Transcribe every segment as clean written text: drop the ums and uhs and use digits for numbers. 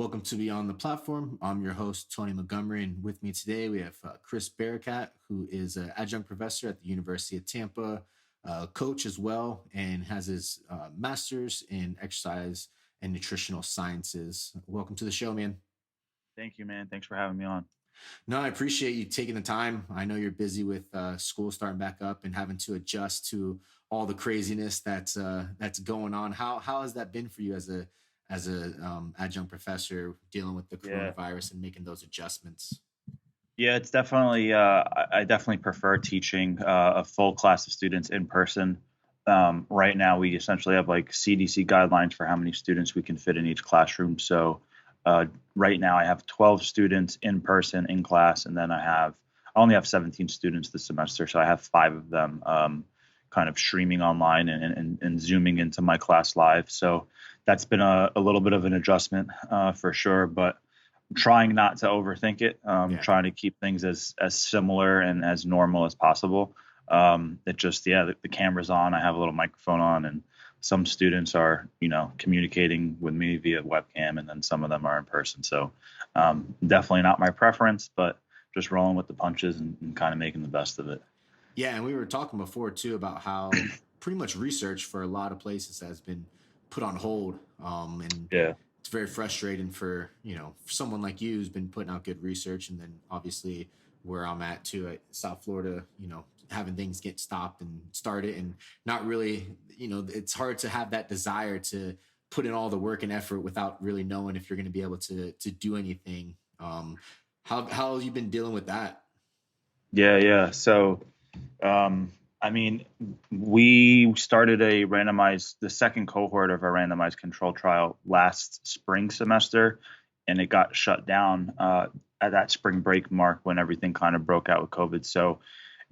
Welcome to Beyond the Platform. I'm your host, Tony Montgomery, and with me today we have Chris Barakat, who is an adjunct professor at the University of Tampa, coach as well, and has his master's in exercise and nutritional sciences. Welcome to the show, man. Thank you, man. Thanks for having me on. No, I appreciate you taking the time. I know you're busy with school starting back up and having to adjust to all the craziness that's going on. How has that been for you as a adjunct professor dealing with the Yeah. coronavirus and making those adjustments? Yeah, it's definitely, I definitely prefer teaching a full class of students in person. Right now, we essentially have like CDC guidelines for how many students we can fit in each classroom. So right now, I have 12 students in person in class, and then I only have 17 students this semester. So I have five of them kind of streaming online and zooming into my class live. So that's been a little bit of an adjustment for sure, but I'm trying not to overthink it. Yeah. Trying to keep things as similar and as normal as possible. It just, yeah, the camera's on. I have a little microphone on, and some students are, communicating with me via webcam, and then some of them are in person. So definitely not my preference, but just rolling with the punches and kind of making the best of it. Yeah, and we were talking before too about how pretty much research for a lot of places has been put on hold. And Yeah. it's very frustrating for, for someone like you who's been putting out good research. And then obviously where I'm at too at South Florida, having things get stopped and started and not really, it's hard to have that desire to put in all the work and effort without really knowing if you're going to be able to do anything. How have you been dealing with that? Yeah. So, I mean, we started the second cohort of our randomized control trial last spring semester, and it got shut down at that spring break mark when everything kind of broke out with COVID. So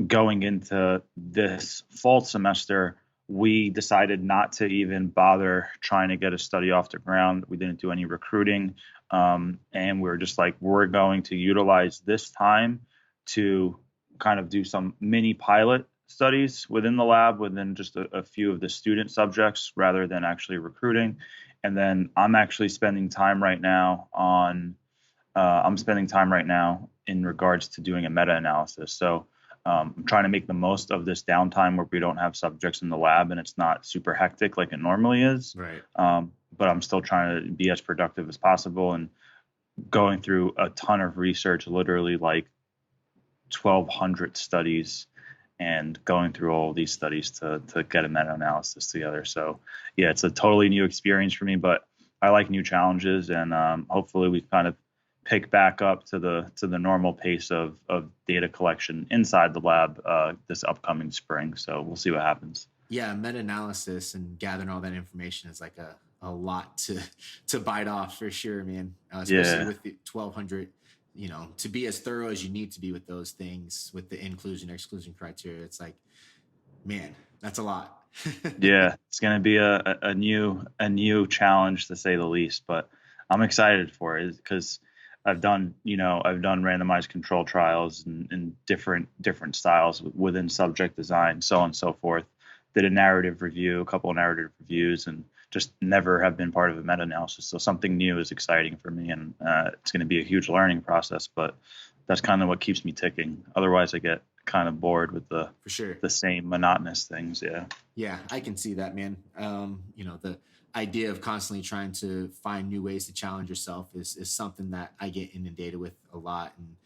going into this fall semester, we decided not to even bother trying to get a study off the ground. We didn't do any recruiting. And we were just like, we're going to utilize this time to kind of do some mini pilot studies within the lab, within just a few of the student subjects, rather than actually recruiting. And then I'm spending time right now in regards to doing a meta-analysis. So I'm trying to make the most of this downtime where we don't have subjects in the lab and it's not super hectic like it normally is. Right. But I'm still trying to be as productive as possible and going through a ton of research, literally like 1,200 studies, and going through all these studies to get a meta-analysis together. So yeah, it's a totally new experience for me, but I like new challenges, and hopefully we kind of pick back up to the normal pace of data collection inside the lab this upcoming spring. So we'll see what happens. Yeah, meta-analysis and gathering all that information is like a lot to bite off for sure, man. Especially Yeah. with the 1,200, to be as thorough as you need to be with those things, with the inclusion exclusion criteria. It's like, man, that's a lot. Yeah, it's going to be a new challenge to say the least, but I'm excited for it because I've done randomized control trials in different styles within subject design, so on and so forth. Did a couple of narrative reviews, and just never have been part of a meta-analysis. So something new is exciting for me, and it's going to be a huge learning process, but that's kind of what keeps me ticking. Otherwise, I get kind of bored with For sure. the same monotonous things. Yeah. Yeah, I can see that, man. The idea of constantly trying to find new ways to challenge yourself is something that I get inundated with a lot. And,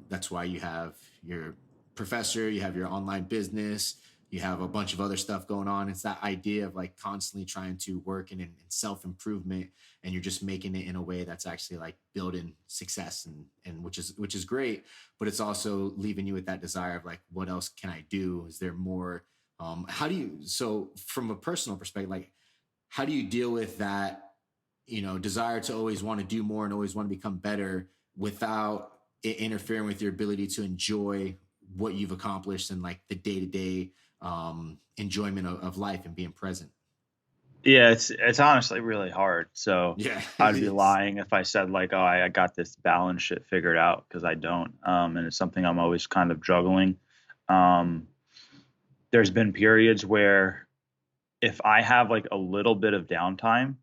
that's why you have your professor, you have your online business, you have a bunch of other stuff going on. It's that idea of like constantly trying to work in self-improvement, and you're just making it in a way that's actually like building success, and which is great, but it's also leaving you with that desire of like, what else can I do? Is there more? So from a personal perspective, like, how do you deal with that, desire to always want to do more and always want to become better without it interfering with your ability to enjoy what you've accomplished and like the day-to-day enjoyment of life and being present? Yeah, it's honestly really hard. So Yeah, it I'd be is. lying if I said like, oh, I got this balance shit figured out, because I don't. And it's something I'm always kind of juggling. Um, there's been periods where if I have like a little bit of downtime,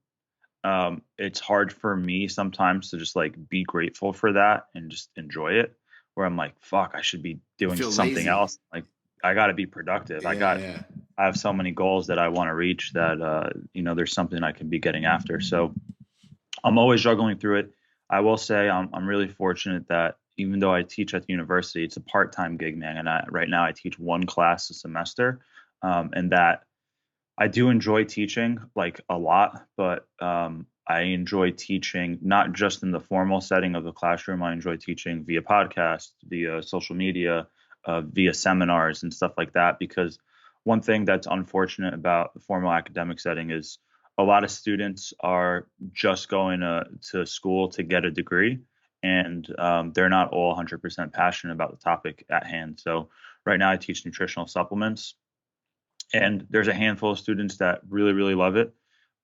it's hard for me sometimes to just like be grateful for that and just enjoy it. Where I'm like, fuck, I should be You doing feel something lazy. else. Like, I got to be productive. Yeah, yeah. I have so many goals that I want to reach that, there's something I can be getting after. So I'm always juggling through it. I will say I'm really fortunate that even though I teach at the university, it's a part-time gig, man. And right now I teach one class a semester, and that I do enjoy teaching like a lot, but I enjoy teaching not just in the formal setting of the classroom. I enjoy teaching via podcast, via social media, via seminars and stuff like that. Because one thing that's unfortunate about the formal academic setting is a lot of students are just going to school to get a degree, and they're not all 100% passionate about the topic at hand. So right now I teach nutritional supplements, and there's a handful of students that really really love it,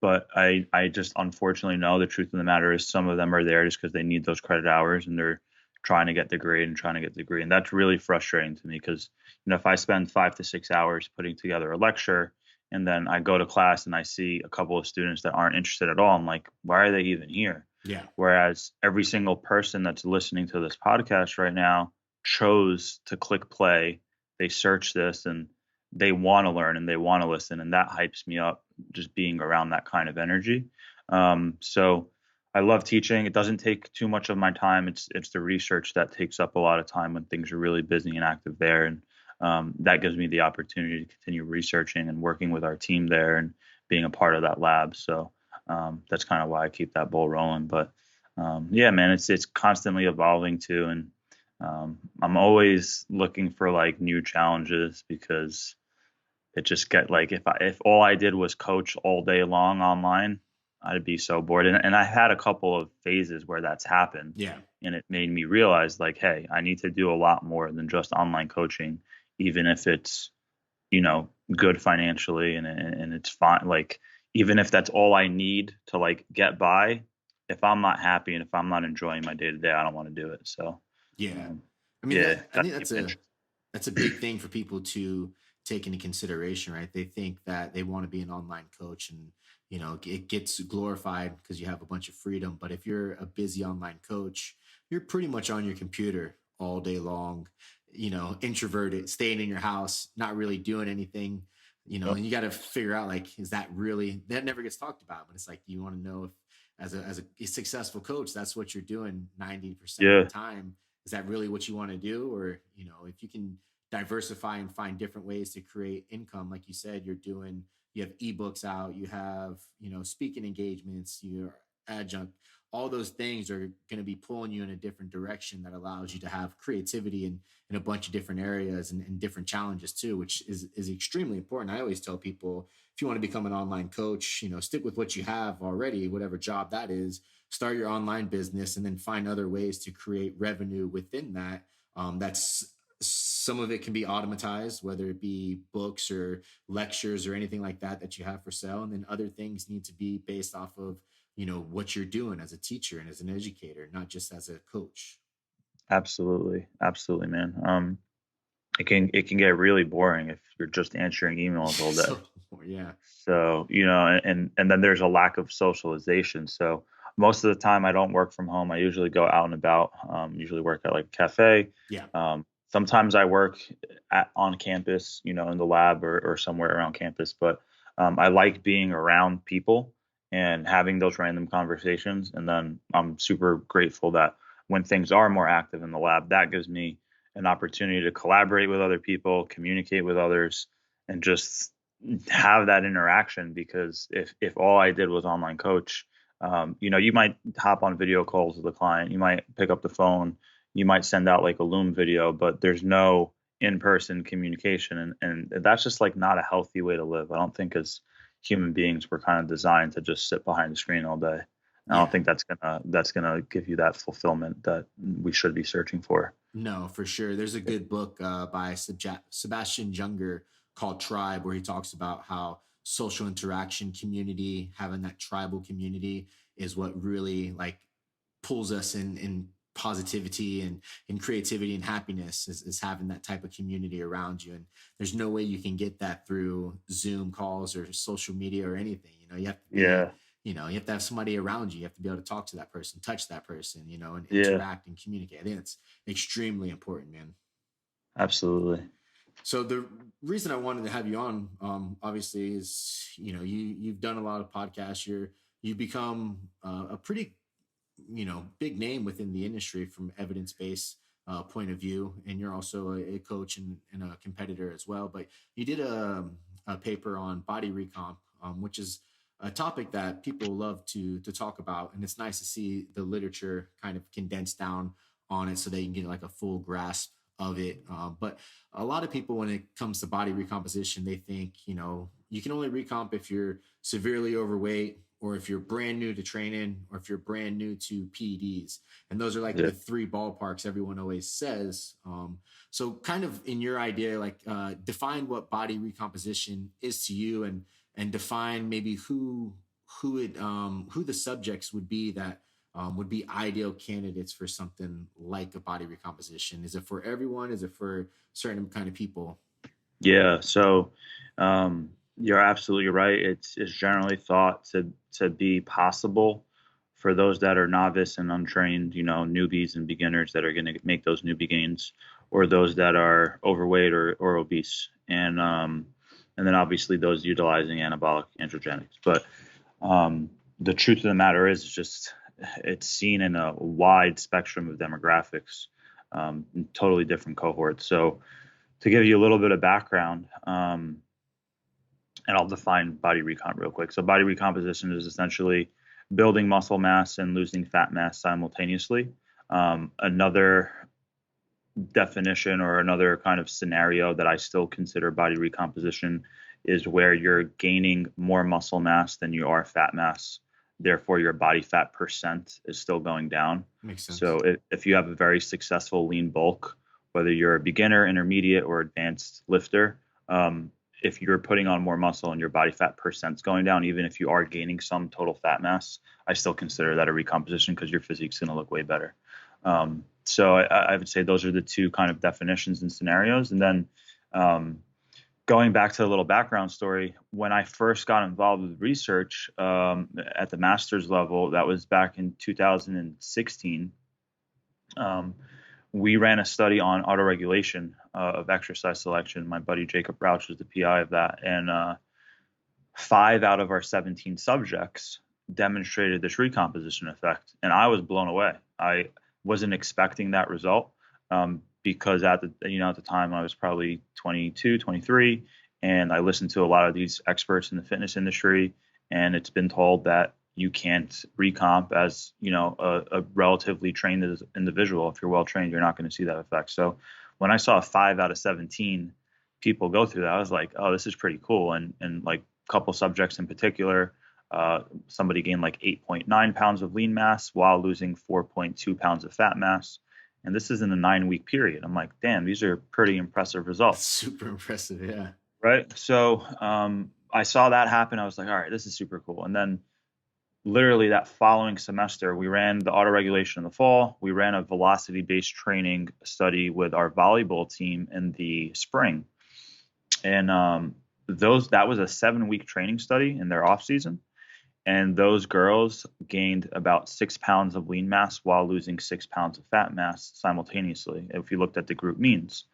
but I just unfortunately know the truth of the matter is some of them are there just because they need those credit hours, and they're trying to get the grade and trying to get the degree. And that's really frustrating to me because, if I spend 5 to 6 hours putting together a lecture and then I go to class and I see a couple of students that aren't interested at all, I'm like, why are they even here? Yeah. Whereas every single person that's listening to this podcast right now chose to click play, they search this, and they want to learn and they want to listen, and that hypes me up just being around that kind of energy. So I love teaching. It doesn't take too much of my time. It's the research that takes up a lot of time when things are really busy and active there, and that gives me the opportunity to continue researching and working with our team there and being a part of that lab. So that's kind of why I keep that ball rolling. But yeah, man, it's constantly evolving too, and I'm always looking for like new challenges because it just get like if all I did was coach all day long online, I'd be so bored. And I had a couple of phases where that's happened, Yeah. and it made me realize like, hey, I need to do a lot more than just online coaching, even if it's good financially, and it's fine. Like, even if that's all I need to like get by, if I'm not happy and if I'm not enjoying my day to day, I don't want to do it. So Yeah. um, I mean yeah, that I gotta think keep it interesting. that's a big thing for people to take into consideration, right? They think that they want to be an online coach and it gets glorified because you have a bunch of freedom. But if you're a busy online coach, you're pretty much on your computer all day long, introverted, staying in your house, not really doing anything, Yep. and you got to figure out like, is that really that never gets talked about? But it's like, you want to know if as a successful coach, that's what you're doing 90% of the Yeah, time. Is that really what you want to do? Or, if you can diversify and find different ways to create income, like you said, you have ebooks out, you have, speaking engagements, your adjunct, all those things are going to be pulling you in a different direction that allows you to have creativity in a bunch of different areas and different challenges too, which is extremely important. I always tell people, if you want to become an online coach, stick with what you have already, whatever job that is, start your online business and then find other ways to create revenue within that. That's some of it can be automatized, whether it be books or lectures or anything like that you have for sale. And then other things need to be based off of, what you're doing as a teacher and as an educator, not just as a coach. absolutely, absolutely, man. It can get really boring if you're just answering emails all day. So, yeah. So, and then there's a lack of socialization. So most of the time I don't work from home. I usually go out and about, usually work at like a cafe. Yeah. Sometimes I work on campus, in the lab or somewhere around campus, but I like being around people and having those random conversations. And then I'm super grateful that when things are more active in the lab, that gives me an opportunity to collaborate with other people, communicate with others, and just have that interaction. Because if all I did was online coach, you might hop on video calls with a client, you might pick up the phone, you might send out like a Loom video, but there's no in-person communication, and that's just like not a healthy way to live. I don't think as human beings we're kind of designed to just sit behind the screen all day. I don't Yeah. think that's gonna give you that fulfillment that we should be searching for. No, for sure. There's a good book by Sebastian Junger called Tribe, where he talks about how social interaction, community, having that tribal community is what really like pulls us in positivity and in creativity and happiness, is having that type of community around you. And there's no way you can get that through Zoom calls or social media or anything. You have to be, Yeah, you have to have somebody around you. You have to be able to talk to that person, touch that person, and Yeah, interact and communicate. I think it's extremely important, man. absolutely. So the reason I wanted to have you on, obviously, is you've done a lot of podcasts. You've become a pretty big name within the industry from evidence based point of view, and you're also a coach and a competitor as well. But you did a paper on body recomp, which is a topic that people love to talk about, and it's nice to see the literature kind of condensed down on it so they can get like a full grasp of it. But a lot of people, when it comes to body recomposition, they think you can only recomp if you're severely overweight, or if you're brand new to training, or if you're brand new to PEDs. And those are like Yeah. the three ballparks everyone always says. So kind of in your idea, like define what body recomposition is to you, and define maybe who the subjects would be that would be ideal candidates for something like a body recomposition. Is it for everyone? Is it for certain kind of people? Yeah, so you're absolutely right. It's generally thought to be possible for those that are novice and untrained, newbies and beginners that are going to make those newbie gains, or those that are overweight or obese, and then obviously those utilizing anabolic androgenics. But the truth of the matter is just it's seen in a wide spectrum of demographics, totally different cohorts. So to give you a little bit of background, and I'll define body recomp real quick. So body recomposition is essentially building muscle mass and losing fat mass simultaneously. Another definition, or another kind of scenario that I still consider body recomposition, is where you're gaining more muscle mass than you are fat mass. Therefore, your body fat percent is still going down. Makes sense. So if you have a very successful lean bulk, whether you're a beginner, intermediate, or advanced lifter, if you're putting on more muscle and your body fat percent's going down, even if you are gaining some total fat mass, I still consider that a recomposition, because your physique's going to look way better. So I would say those are the two kind of definitions and scenarios. And then going back to a little background story, when I first got involved with research at the master's level, that was back in 2016. We ran a study on autoregulation of exercise selection. My buddy Jacob Rauch was the PI of that, and 5 out of our 17 subjects demonstrated this recomposition effect, and I was blown away. I wasn't expecting that result, because at the time I was probably 22, 23, and I listened to a lot of these experts in the fitness industry, and it's been told that you can't recomp as a relatively trained individual. If you're well trained, you're not going to see that effect. So when I saw 5 out of 17 people go through that, I was like, oh, this is pretty cool. And like a couple subjects in particular, somebody gained like 8.9 pounds of lean mass while losing 4.2 pounds of fat mass. And this is in a 9-week period. I'm like, damn, these are pretty impressive results. That's super impressive. Yeah. Right. So I saw that happen. I was like, all right, this is super cool. And then literally that following semester, we ran the autoregulation in the fall. We ran a velocity-based training study with our volleyball team in the spring. And that was a 7-week training study in their off season. And those girls gained about 6 pounds of lean mass while losing 6 pounds of fat mass simultaneously, if you looked at the group means.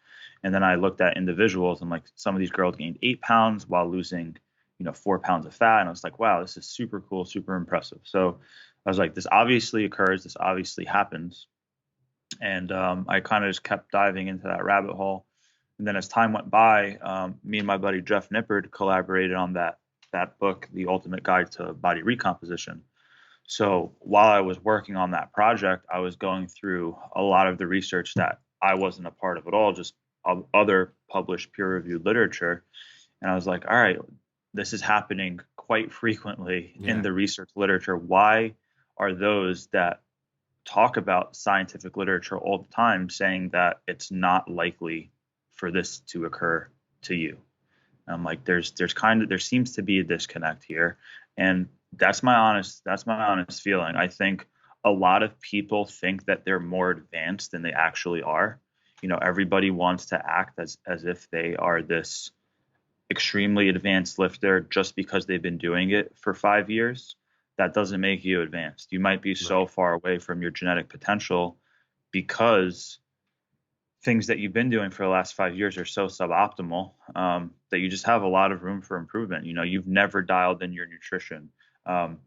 And then I looked at individuals, and like some of these girls gained 8 pounds while losing 4 pounds of fat. And I was like, wow, this is super cool, super impressive. So I was like, this obviously occurs, this obviously happens. And I kind of just kept diving into that rabbit hole. And then as time went by, me and my buddy Jeff Nippard collaborated on that book, The Ultimate Guide to Body Recomposition. So while I was working on that project, I was going through a lot of the research that I wasn't a part of at all, just other published peer-reviewed literature. And I was like, all right, this is happening quite frequently in the research literature. Why are those that talk about scientific literature all the time saying that it's not likely for this to occur to you? And I'm like, there seems to be a disconnect here. And that's my honest feeling. I think a lot of people think that they're more advanced than they actually are. Everybody wants to act as if they are this extremely advanced lifter just because they've been doing it for 5 years. that doesn't make you advanced. You might be so Right. far away from your genetic potential because things that you've been doing for the last 5 years are so suboptimal, that you just have a lot of room for improvement. You know, you've never dialed in your nutrition. Um,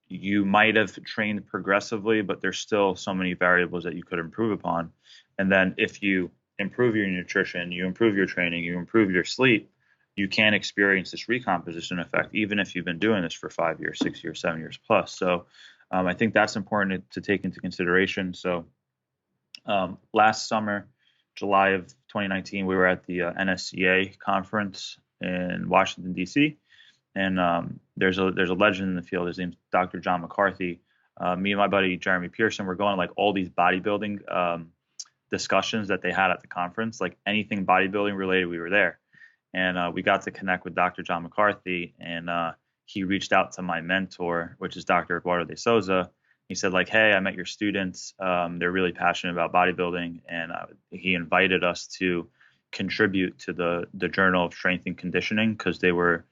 you might have trained progressively, but there's still so many variables that you could improve upon. And then if you improve your nutrition, you improve your training, you improve your sleep, you can experience this recomposition effect, even if you've been doing this for 5 years, 6 years, 7 years plus. So I think that's important to take into consideration. So last summer, July of 2019, we were at the NSCA conference in Washington D.C. And there's a legend in the field. His name's Dr. John McCarthy. Me and my buddy Jeremy Pearson were going to like all these bodybuilding discussions that they had at the conference, like anything bodybuilding related. We were there, and we got to connect with Dr. John McCarthy, and he reached out to my mentor, which is Dr. Eduardo de Souza. He said, like, hey, I met your students. They're really passionate about bodybuilding, and he invited us to contribute to the Journal of Strength and Conditioning because they were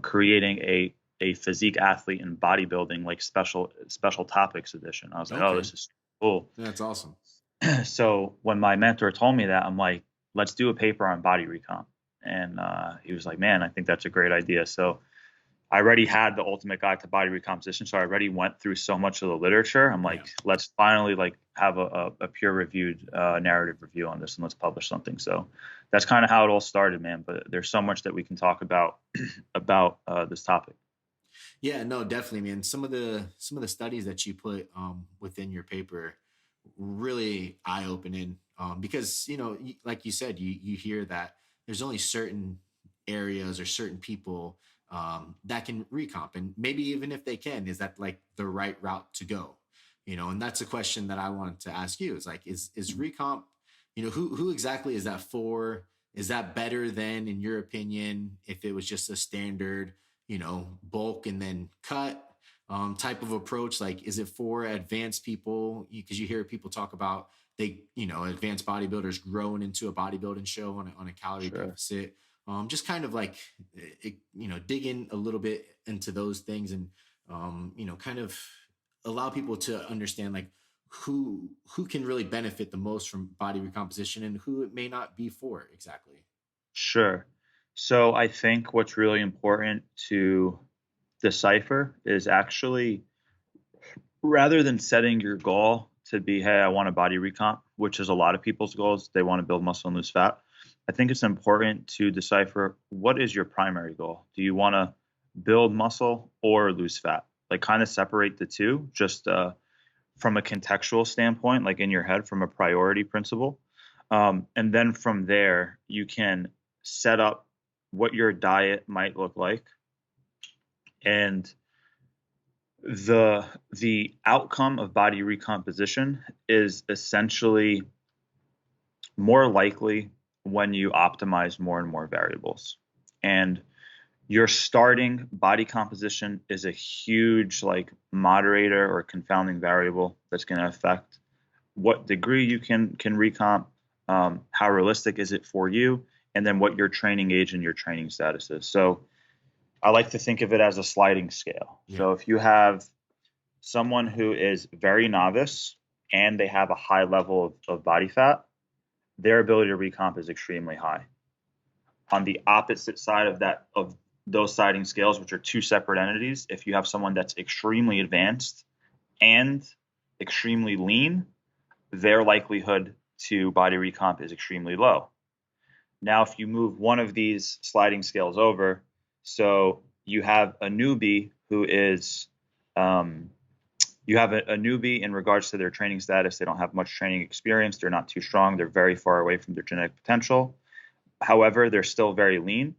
creating a physique athlete in bodybuilding, like special topics edition. I was like, oh, Okay. this is cool. That's awesome. So when my mentor told me that, I'm like, let's do a paper on body recomp. And he was like, man, I think that's a great idea. So I already had the ultimate guide to body recomposition. So I already went through so much of the literature. I'm like, let's finally like have a peer reviewed narrative review on this, and let's publish something. So that's kind of how it all started, man. But there's so much that we can talk about this topic. Yeah, no, definitely, man. Some of the studies that you put within your paper really eye opening, because like you said, you hear that there's only certain areas or certain people that can recomp, and maybe even if they can, is that like the right route to go? And that's a question that I wanted to ask you. Is like, is recomp? Who exactly is that for? Is that better than, in your opinion, if it was just a standard, bulk and then cut type of approach? Like, is it for advanced people? Because you hear people talk about advanced bodybuilders growing into a bodybuilding show on a calorie Sure. deficit. Just kind of like, dig in a little bit into those things, and, kind of allow people to understand like who can really benefit the most from body recomposition and who it may not be for exactly. Sure. So I think what's really important to decipher is actually, rather than setting your goal to be, hey, I want a body recomp, which is a lot of people's goals, they want to build muscle and lose fat. I think it's important to decipher, what is your primary goal? Do you want to build muscle or lose fat? Like, kind of separate the two, just from a contextual standpoint, like in your head, from a priority principle. And then from there, you can set up what your diet might look like, and the outcome of body recomposition is essentially more likely when you optimize more and more variables. And your starting body composition is a huge like moderator or confounding variable that's going to affect what degree you can recomp, how realistic is it for you, and then what your training age and your training status is. So I like to think of it as a sliding scale. Yeah. So if you have someone who is very novice and they have a high level of body fat, their ability to recomp is extremely high. On the opposite side of those sliding scales, which are two separate entities, if you have someone that's extremely advanced and extremely lean, their likelihood to body recomp is extremely low. Now, if you move one of these sliding scales over, so you have a newbie who is, you have a newbie in regards to their training status. They don't have much training experience. They're not too strong. They're very far away from their genetic potential. However, they're still very lean.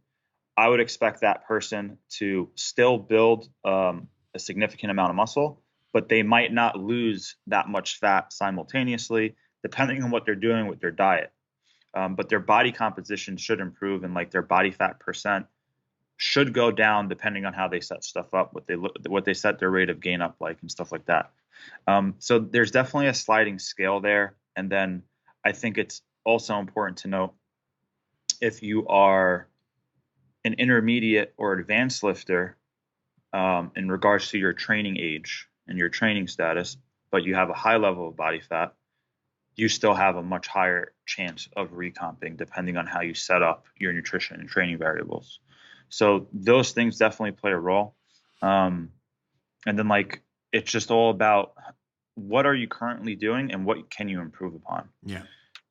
I would expect that person to still build a significant amount of muscle, but they might not lose that much fat simultaneously, depending on what they're doing with their diet. But their body composition should improve, and like their body fat percent should go down depending on how they set stuff up, what they set their rate of gain up like, and stuff like that. So there's definitely a sliding scale there. And then I think it's also important to note, if you are an intermediate or advanced lifter, in regards to your training age and your training status, but you have a high level of body fat, you still have a much higher chance of recomping depending on how you set up your nutrition and training variables. So those things definitely play a role. And then like it's just all about what are you currently doing and what can you improve upon. Yeah.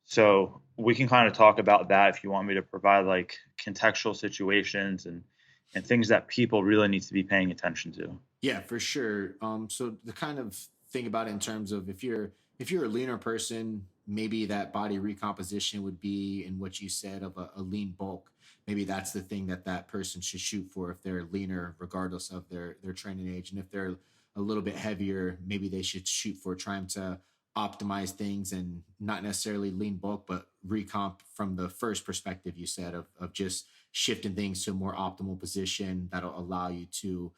So we can kind of talk about that if you want me to provide like contextual situations and things that people really need to be paying attention to. Yeah, for sure. So the kind of thing about it in terms of if you're a leaner person, maybe that body recomposition would be in what you said of a lean bulk. Maybe that's the thing that that person should shoot for if they're leaner, regardless of their training age. And if they're a little bit heavier, maybe they should shoot for trying to optimize things and not necessarily lean bulk, but recomp from the first perspective you said of just shifting things to a more optimal position that'll allow you to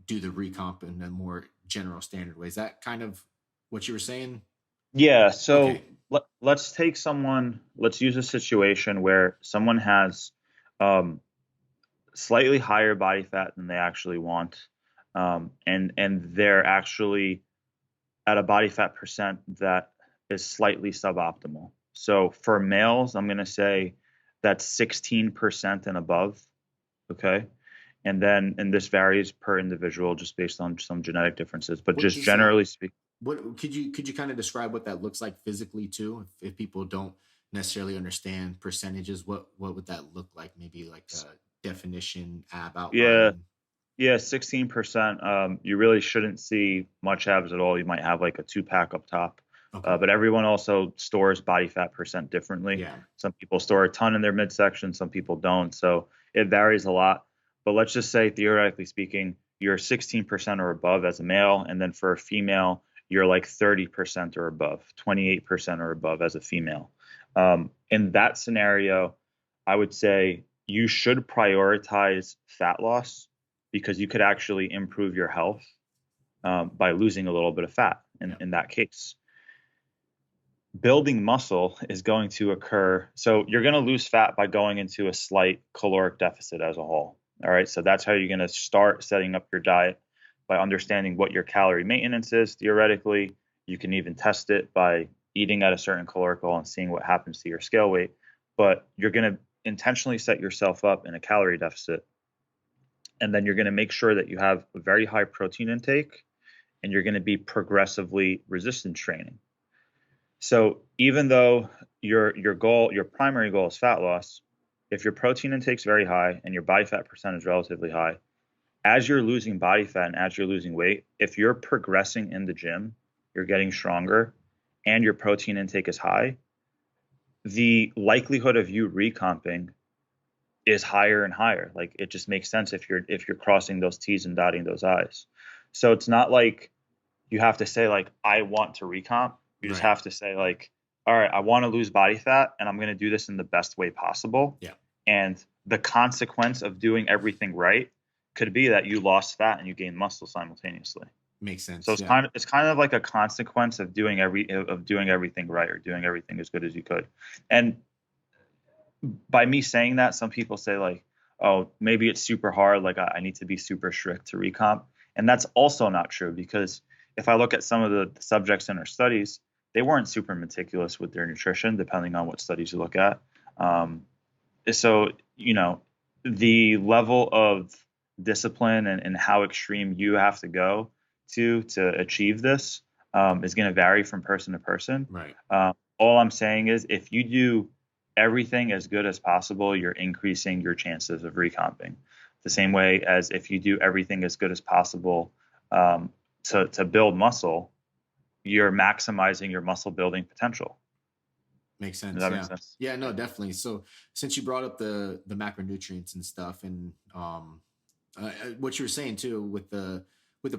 do the recomp in a more general standard way. Is that kind of what you were saying? Yeah. So Okay. let's use a situation where someone has um, slightly higher body fat than they actually want. And they're actually at a body fat percent that is slightly suboptimal. So for males, I'm going to say that's 16% and above. Okay. And this varies per individual just based on some genetic differences, but What just does that generally speaking. what could you kind of describe what that looks like physically too? If people don't necessarily understand percentages, what would that look like? Maybe like a definition, ab Yeah. outline. Yeah. 16%. You really shouldn't see much abs at all. You might have like a two pack up top. Okay. But everyone also stores body fat percent differently. Yeah. Some people store a ton in their midsection, some people don't. So it varies a lot. But let's just say, theoretically speaking, you're 16% or above as a male. And then for a female, you're like 30% or above, 28% or above as a female. In that scenario, I would say you should prioritize fat loss because you could actually improve your health by losing a little bit of fat Yeah. in that case. Building muscle is going to occur. So you're going to lose fat by going into a slight caloric deficit as a whole. All right. So that's how you're going to start setting up your diet by understanding what your calorie maintenance is. Theoretically, you can even test it by eating at a certain caloric goal and seeing what happens to your scale weight. But you're going to intentionally set yourself up in a calorie deficit. And then you're going to make sure that you have a very high protein intake and you're going to be progressively resistance training. So even though your primary goal is fat loss, if your protein intake is very high and your body fat percent is relatively high, as you're losing body fat and as you're losing weight, if you're progressing in the gym, you're getting stronger, and your protein intake is high, the likelihood of you recomping is higher and higher. Like it just makes sense if you're crossing those T's and dotting those I's. So it's not like you have to say like I want to recomp. You just Right. have to say like, all right, I want to lose body fat and I'm going to do this in the best way possible. Yeah. And the consequence of doing everything right could be that you lost fat and you gained muscle simultaneously. Makes So sense. Yeah. it's kind of like a consequence of doing everything right or doing everything as good as you could. And by me saying that, some people say like, oh, maybe it's super hard. Like I need to be super strict to recomp. And that's also not true because if I look at some of the subjects in our studies, they weren't super meticulous with their nutrition, depending on what studies you look at. So, the level of discipline and how extreme you have to go to achieve this is going to vary from person to person. Right. All I'm saying is if you do everything as good as possible, you're increasing your chances of recomping. The same way as if you do everything as good as possible to build muscle, you're maximizing your muscle building potential. Makes Does sense. that make Yeah. sense? Yeah, no, definitely. So since you brought up the macronutrients and stuff and what you were saying too with the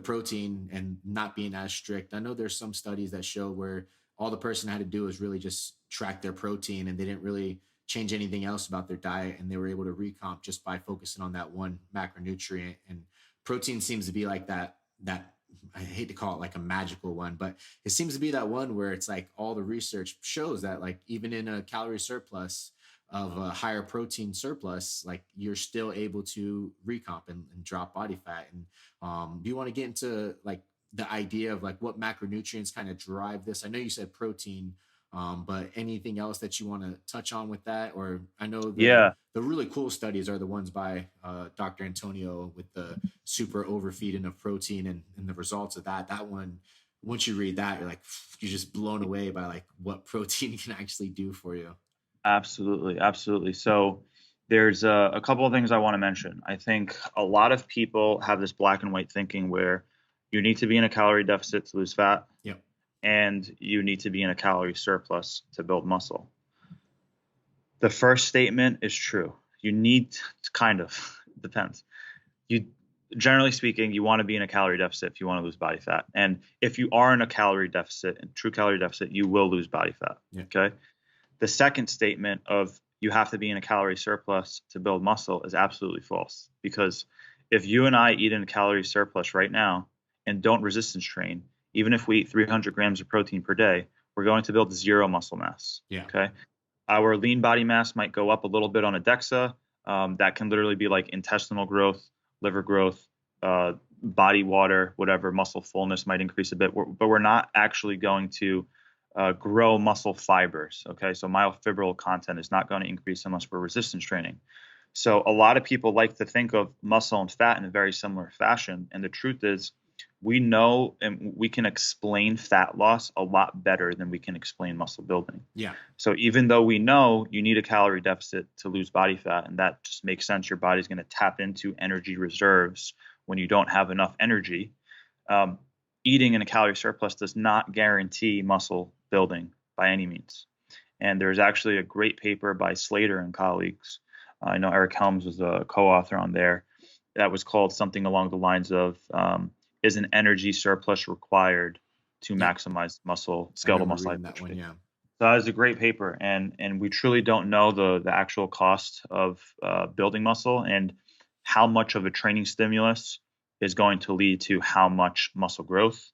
protein and not being as strict. I know there's some studies that show where all the person had to do is really just track their protein and they didn't really change anything else about their diet and they were able to recomp just by focusing on that one macronutrient. And protein seems to be like that I hate to call it like a magical one, but it seems to be that one where it's like all the research shows that like even in a calorie surplus, of a higher protein surplus, like you're still able to recomp and drop body fat. And do you want to get into like the idea of like what macronutrients kind of drive this? I know you said protein, but anything else that you want to touch on with that? Or I know Yeah, the really cool studies are the ones by Dr. Antonio with the super overfeeding of protein and the results of that. That one, once you read that, you're like, you're just blown away by like what protein can actually do for you. absolutely, absolutely. So there's a couple of things I want to mention. I think a lot of people have this black and white thinking where you need to be in a calorie deficit to lose fat, Yep. and you need to be in a calorie surplus to build muscle. The first statement is true. You need to kind of depends. You generally speaking, you want to be in a calorie deficit if you want to lose body fat. And if you are in a calorie deficit, in true calorie deficit, you will lose body fat. Yeah. Okay. The second statement of you have to be in a calorie surplus to build muscle is absolutely false. Because if you and I eat in a calorie surplus right now and don't resistance train, even if we eat 300 grams of protein per day, we're going to build zero muscle mass. Yeah. Okay. Our lean body mass might go up a little bit on a DEXA. That can literally be like intestinal growth, liver growth, body water, whatever. Muscle fullness might increase a bit, but we're not actually going to grow muscle fibers. Okay, so myofibril content is not going to increase unless we're resistance training. So a lot of people like to think of muscle and fat in a very similar fashion, and the truth is, we know and we can explain fat loss a lot better than we can explain muscle building. Yeah. So even though we know you need a calorie deficit to lose body fat, and that just makes sense, your body's going to tap into energy reserves when you don't have enough energy. Eating in a calorie surplus does not guarantee muscle building by any means. And there's actually a great paper by Slater and colleagues. I know Eric Helms was a co-author on there. That was called something along the lines of is an energy surplus required to maximize muscle, skeletal muscle hypertrophy? One, yeah. So that is a great paper, and we truly don't know the actual cost of building muscle and how much of a training stimulus is going to lead to how much muscle growth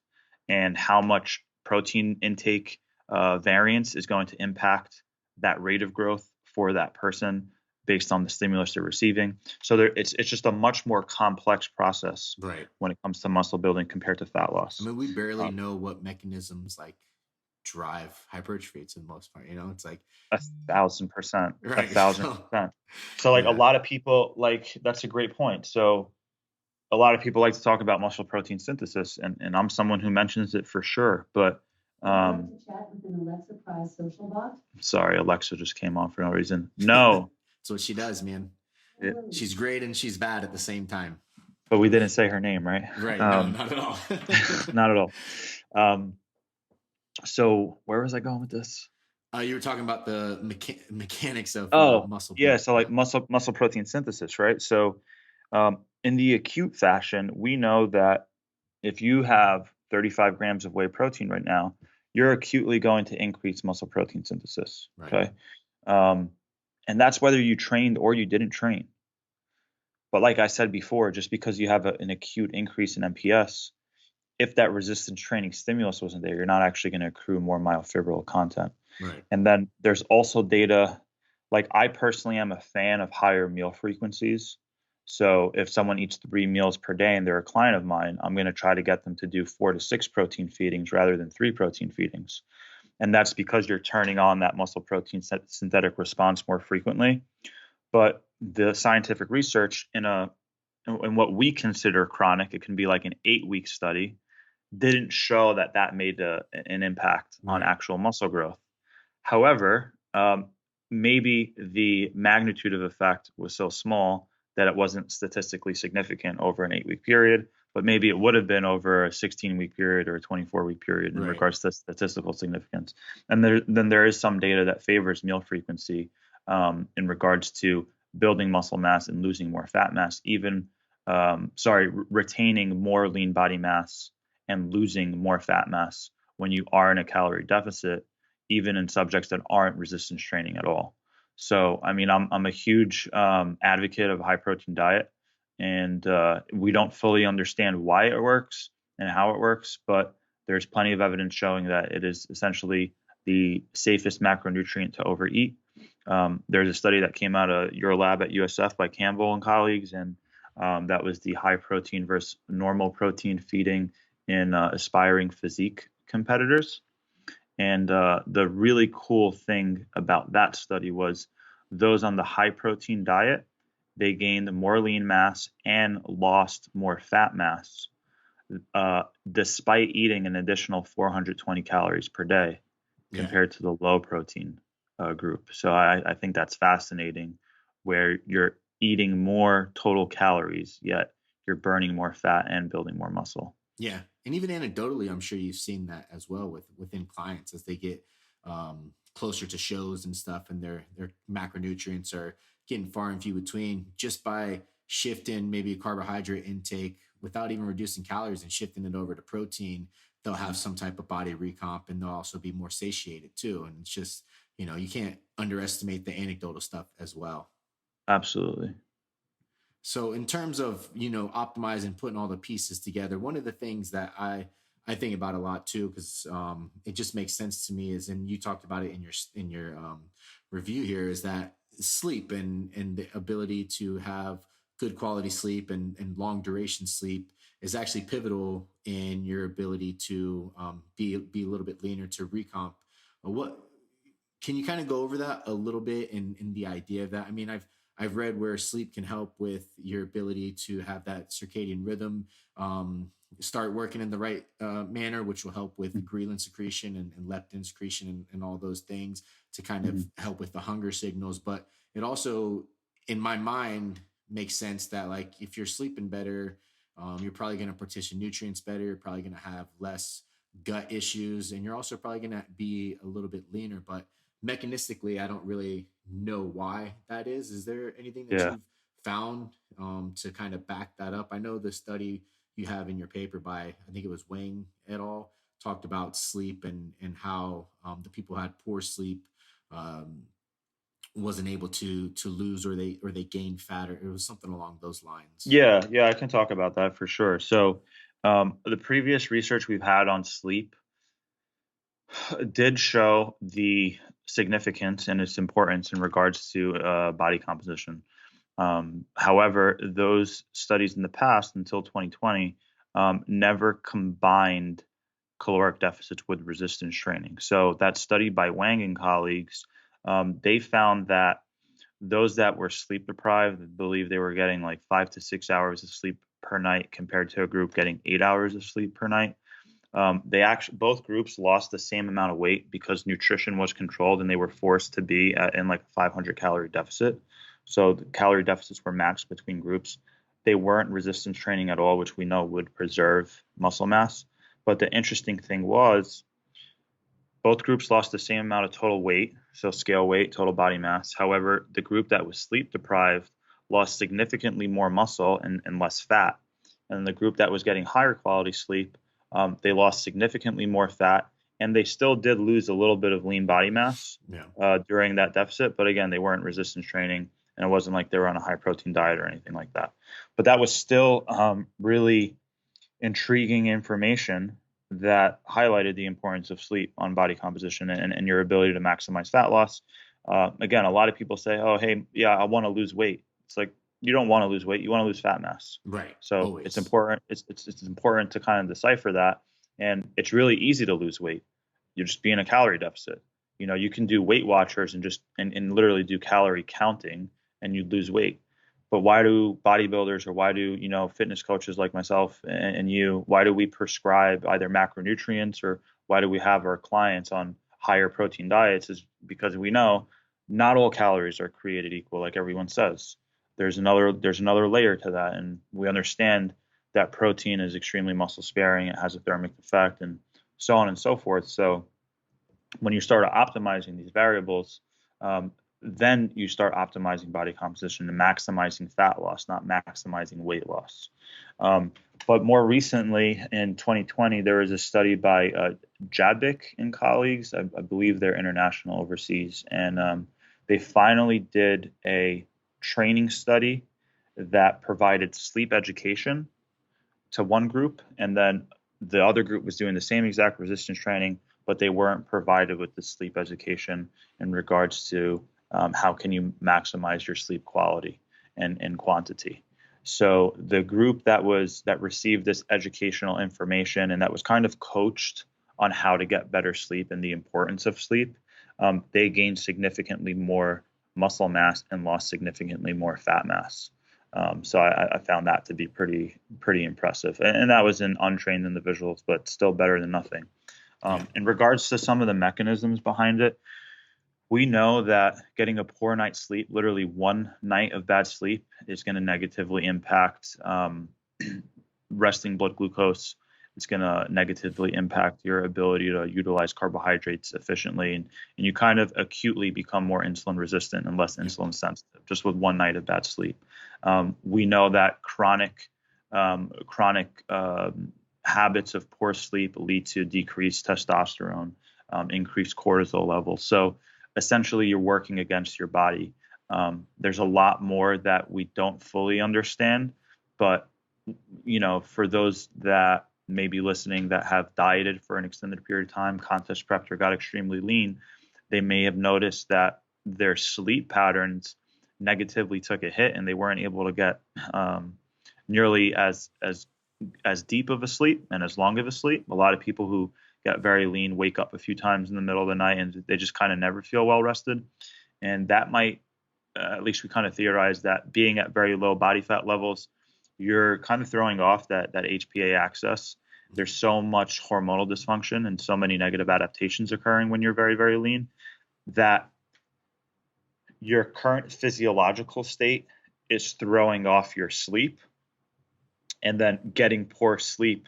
and how much protein intake variance is going to impact that rate of growth for that person based on the stimulus they're receiving. So it's just a much more complex process Right. when it comes to muscle building compared to fat loss. I mean, we barely know what mechanisms like drive hypertrophy to the most part. You know, it's like 1,000%, right. 1,000%. So like a lot of people, like that's a great point. So a lot of people like to talk about muscle protein synthesis, and I'm someone who mentions it for sure. But to chat with an Alexa Prize social bot? Sorry, Alexa just came on for no reason. No. That's what she does, man. Yeah. She's great and she's bad at the same time. But we didn't say her name, right? Right. No, not at all. Not at all. So where was I going with this? You were talking about the mechanics of muscle. Yeah. So like muscle protein synthesis, right? So in the acute fashion, we know that if you have 35 grams of whey protein right now, you're acutely going to increase muscle protein synthesis. Right. Okay. And that's whether you trained or you didn't train. But like I said before, just because you have an acute increase in MPS, if that resistance training stimulus wasn't there, you're not actually going to accrue more myofibril content. Right. And then there's also data, like I personally am a fan of higher meal frequencies. So if someone eats 3 meals per day and they're a client of mine, I'm going to try to get them to do 4 to 6 protein feedings rather than 3 protein feedings. And that's because you're turning on that muscle protein synthetic response more frequently. But the scientific research in what we consider chronic, it can be like an 8-week study, didn't show that made an impact on actual muscle growth. However, maybe the magnitude of effect was so small that it wasn't statistically significant over an 8-week period, but maybe it would have been over a 16-week period or a 24-week period in regards to statistical significance. And then there is some data that favors meal frequency in regards to building muscle mass and losing more fat mass, retaining more lean body mass and losing more fat mass when you are in a calorie deficit, even in subjects that aren't resistance training at all. So, I mean, I'm a huge advocate of a high protein diet, and we don't fully understand why it works and how it works, but there's plenty of evidence showing that it is essentially the safest macronutrient to overeat. There's a study that came out of your lab at USF by Campbell and colleagues, and that was the high protein versus normal protein feeding in aspiring physique competitors. And the really cool thing about that study was those on the high protein diet, they gained more lean mass and lost more fat mass, despite eating an additional 420 calories per day Yeah. compared to the low protein group. So I think that's fascinating, where you're eating more total calories, yet you're burning more fat and building more muscle. Yeah, and even anecdotally, I'm sure you've seen that as well within clients as they get closer to shows and stuff, and their macronutrients are getting far and few between. Just by shifting maybe a carbohydrate intake without even reducing calories and shifting it over to protein, they'll have some type of body recomp, and they'll also be more satiated too. And it's just, you can't underestimate the anecdotal stuff as well. Absolutely. So in terms of, optimizing, putting all the pieces together, one of the things that I think about a lot too, because it just makes sense to me is, and you talked about it in your review here, is that sleep and the ability to have good quality sleep and long duration sleep is actually pivotal in your ability to be a little bit leaner, to recomp. What can you kind of go over that a little bit in the idea of that? I mean, I've read where sleep can help with your ability to have that circadian rhythm start working in the right manner, which will help with ghrelin secretion and leptin secretion and all those things to kind of Mhm. help with the hunger signals. But it also, in my mind, makes sense that, like, if you're sleeping better, you're probably going to partition nutrients better. You're probably going to have less gut issues, and you're also probably going to be a little bit leaner. But mechanistically, I don't really know why that is. Is there anything that Yeah. you've found to kind of back that up? I know the study you have in your paper by, I think it was Wang et al., talked about sleep and how the people who had poor sleep um, wasn't able to lose, or they gained fat, or it was something along those lines. Yeah, I can talk about that for sure. So, the previous research we've had on sleep did show the significance and its importance in regards to body composition. However, those studies in the past, until 2020, never combined caloric deficits with resistance training. So that study by Wang and colleagues, they found that those that were sleep deprived, I believe they were getting like 5 to 6 hours of sleep per night compared to a group getting 8 hours of sleep per night. They actually, both groups lost the same amount of weight because nutrition was controlled and they were forced to be in like a 500 calorie deficit. So the calorie deficits were matched between groups. They weren't resistance training at all, which we know would preserve muscle mass. But the interesting thing was both groups lost the same amount of total weight, so scale weight, total body mass. However, the group that was sleep deprived lost significantly more muscle and less fat. And the group that was getting higher quality sleep, they lost significantly more fat, and they still did lose a little bit of lean body mass Yeah. during that deficit. But again, they weren't resistance training, and it wasn't like they were on a high protein diet or anything like that. But that was still really intriguing information that highlighted the importance of sleep on body composition and your ability to maximize fat loss. Again, a lot of people say, "Oh, hey, yeah, I want to lose weight." It's like you don't want to lose weight; you want to lose fat mass. Right. So it's Always. important. It's important to kind of decipher that, and it's really easy to lose weight. You just be in a calorie deficit. You can do Weight Watchers and just and literally do calorie counting, and you lose weight. But why do bodybuilders, or why do fitness coaches like myself and you, why do we prescribe either macronutrients, or why do we have our clients on higher protein diets? Is because we know not all calories are created equal, like everyone says. There's another layer to that, and we understand that protein is extremely muscle sparing. It has a thermic effect, and so on and so forth. So when you start optimizing these variables, um, then you start optimizing body composition and maximizing fat loss, not maximizing weight loss. Um, but more recently, in 2020, there was a study by Jadvik and colleagues. I believe they're international overseas, and they finally did a training study that provided sleep education to one group, and then the other group was doing the same exact resistance training, but they weren't provided with the sleep education in regards to how can you maximize your sleep quality and quantity. So the group that received this educational information and that was kind of coached on how to get better sleep and the importance of sleep, they gained significantly more muscle mass and lost significantly more fat mass. So I found that to be pretty impressive. And that was in untrained individuals, but still better than nothing. In regards to some of the mechanisms behind it, we know that getting a poor night's sleep, literally one night of bad sleep, is going to negatively impact resting blood glucose. It's going to negatively impact your ability to utilize carbohydrates efficiently. And you kind of acutely become more insulin resistant and less insulin sensitive just with one night of bad sleep. We know that chronic habits of poor sleep lead to decreased testosterone, increased cortisol levels. So essentially, you're working against your body. There's a lot more that we don't fully understand, but for those that may be listening that have dieted for an extended period of time, contest prepped, or got extremely lean, they may have noticed that their sleep patterns negatively took a hit, and they weren't able to get nearly as deep of a sleep and as long of a sleep. A lot of people who get very lean wake up a few times in the middle of the night and they just kind of never feel well rested. And that might, at least we kind of theorize that being at very low body fat levels, you're kind of throwing off that HPA axis. There's so much hormonal dysfunction and so many negative adaptations occurring when you're very, very lean that your current physiological state is throwing off your sleep, and then getting poor sleep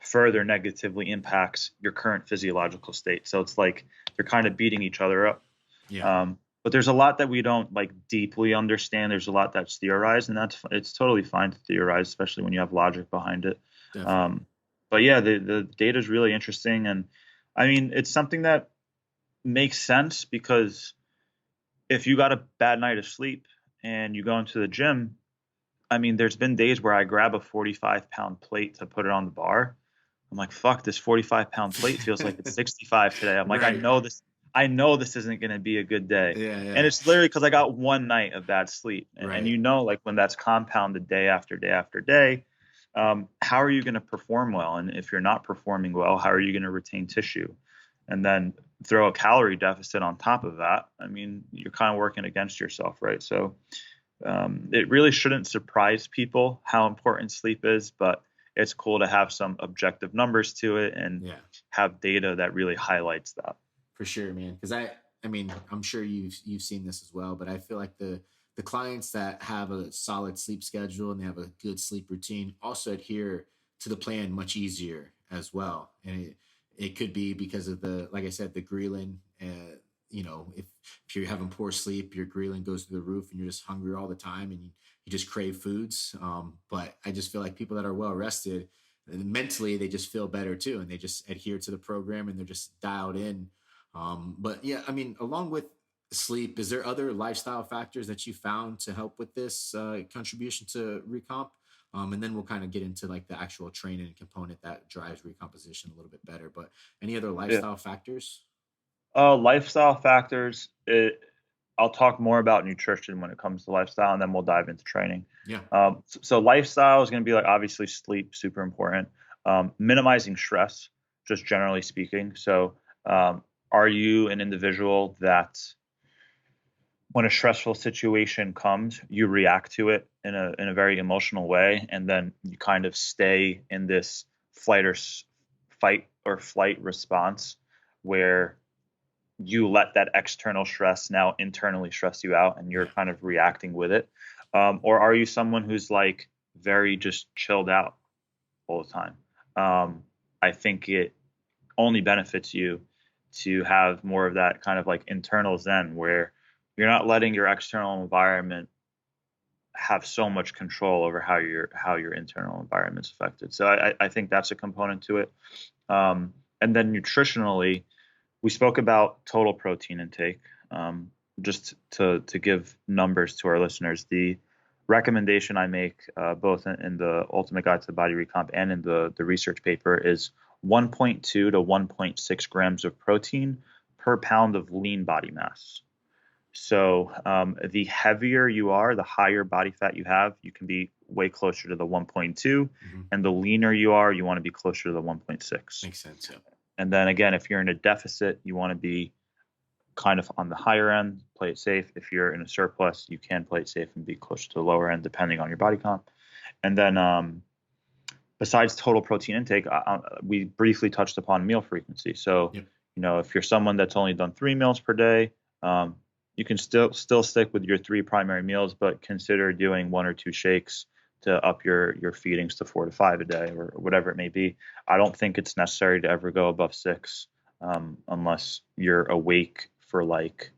further negatively impacts your current physiological state. So it's like they're kind of beating each other up. Yeah. But there's a lot that we don't deeply understand. There's a lot that's theorized, and it's totally fine to theorize, especially when you have logic behind it. But yeah, the data is really interesting, and I mean it's something that makes sense because if you got a bad night of sleep and you go into the gym, I mean, there's been days where I grab a 45-pound plate to put it on the bar. I'm like, fuck, this 45-pound plate feels like it's 65 today. I'm like, right. I know this isn't going to be a good day. Yeah. And it's literally because I got one night of bad sleep. And, right. and when that's compounded day after day after day, how are you going to perform well? And if you're not performing well, how are you going to retain tissue? And then throw a calorie deficit on top of that. I mean, you're kind of working against yourself, right? So it really shouldn't surprise people how important sleep is, but it's cool to have some objective numbers to it and have data that really highlights that. For sure, man. Because I mean, I'm sure you've seen this as well, but I feel like the clients that have a solid sleep schedule and they have a good sleep routine also adhere to the plan much easier as well. And it could be because of like I said, the ghrelin. If you're having poor sleep, your ghrelin goes through the roof and you're just hungry all the time and you just crave foods. But I just feel like people that are well rested, mentally, they just feel better too. And they just adhere to the program and they're just dialed in. But yeah, I mean, along with sleep, is there other lifestyle factors that you found to help with this contribution to recomp? And then we'll kind of get into the actual training component that drives recomposition a little bit better. But any other lifestyle factors? Lifestyle factors. I'll talk more about nutrition when it comes to lifestyle, and then we'll dive into training. Yeah. So lifestyle is going to be obviously sleep, super important. Minimizing stress, just generally speaking. So are you an individual that when a stressful situation comes, you react to it in a very emotional way, and then you kind of stay in this fight or flight response where you let that external stress now internally stress you out and you're kind of reacting with it? Or are you someone who's very just chilled out all the time? I think it only benefits you to have more of that kind of internal zen where you're not letting your external environment have so much control over how your internal environment's affected. So I think that's a component to it. And then nutritionally, we spoke about total protein intake. Just to give numbers to our listeners, the recommendation I make both in the Ultimate Guide to Body Recomp and in the research paper is 1.2 to 1.6 grams of protein per pound of lean body mass. So the heavier you are, the higher body fat you have, you can be way closer to the 1.2. And the leaner you are, you want to be closer to the 1.6. Makes sense. Yeah. And then again, if you're in a deficit, you want to be kind of on the higher end, play it safe. If you're in a surplus, you can play it safe and be closer to the lower end, depending on your body comp. And then besides total protein intake, we briefly touched upon meal frequency. So, Yep. If you're someone that's only done 3 meals per day, you can still stick with your 3 primary meals, but consider doing 1 or 2 shakes to up your feedings to 4 to 5 a day, or whatever it may be. I don't think it's necessary to ever go above 6, unless you're awake for like,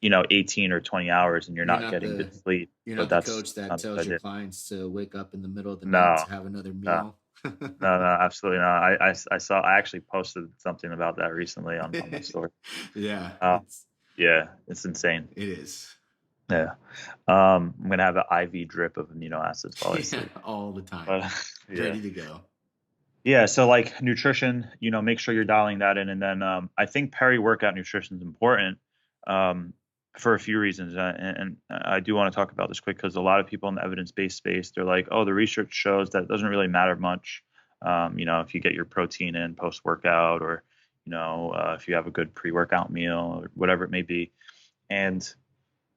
18 or 20 hours and you're not getting good sleep. You're But not the that's coach that not a good tells your idea. clients to wake up in the middle of the night No, to have another no, meal. no, absolutely not. I actually posted something about that recently on my story. Yeah, Yeah, it's insane. it is. Yeah. I'm gonna have an IV drip of amino acids while I Yeah, sleep. all the time, But yeah. ready to go. Yeah, so like nutrition, make sure you're dialing that in. And then I think peri-workout nutrition is important for a few reasons. And I do want to talk about this quick, because a lot of people in the evidence-based space, they're like, oh, the research shows that it doesn't really matter much, if you get your protein in post-workout, or, if you have a good pre-workout meal, or whatever it may be. And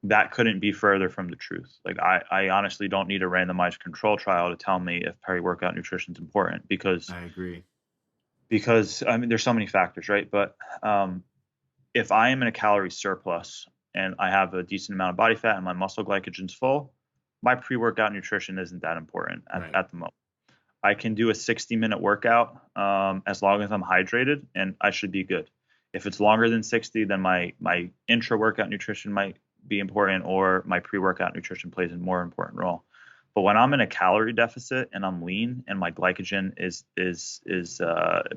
that couldn't be further from the truth. Like I honestly don't need a randomized control trial to tell me if peri-workout nutrition is important, because I agree. I mean, there's so many factors, right? But if I am in a calorie surplus and I have a decent amount of body fat and my muscle glycogen's full, my pre-workout nutrition isn't that important at the moment. I can do a 60-minute workout as long as I'm hydrated, and I should be good. If it's longer than 60, then my intra-workout nutrition might be important, or my pre-workout nutrition plays a more important role. But when I'm in a calorie deficit and I'm lean and my glycogen is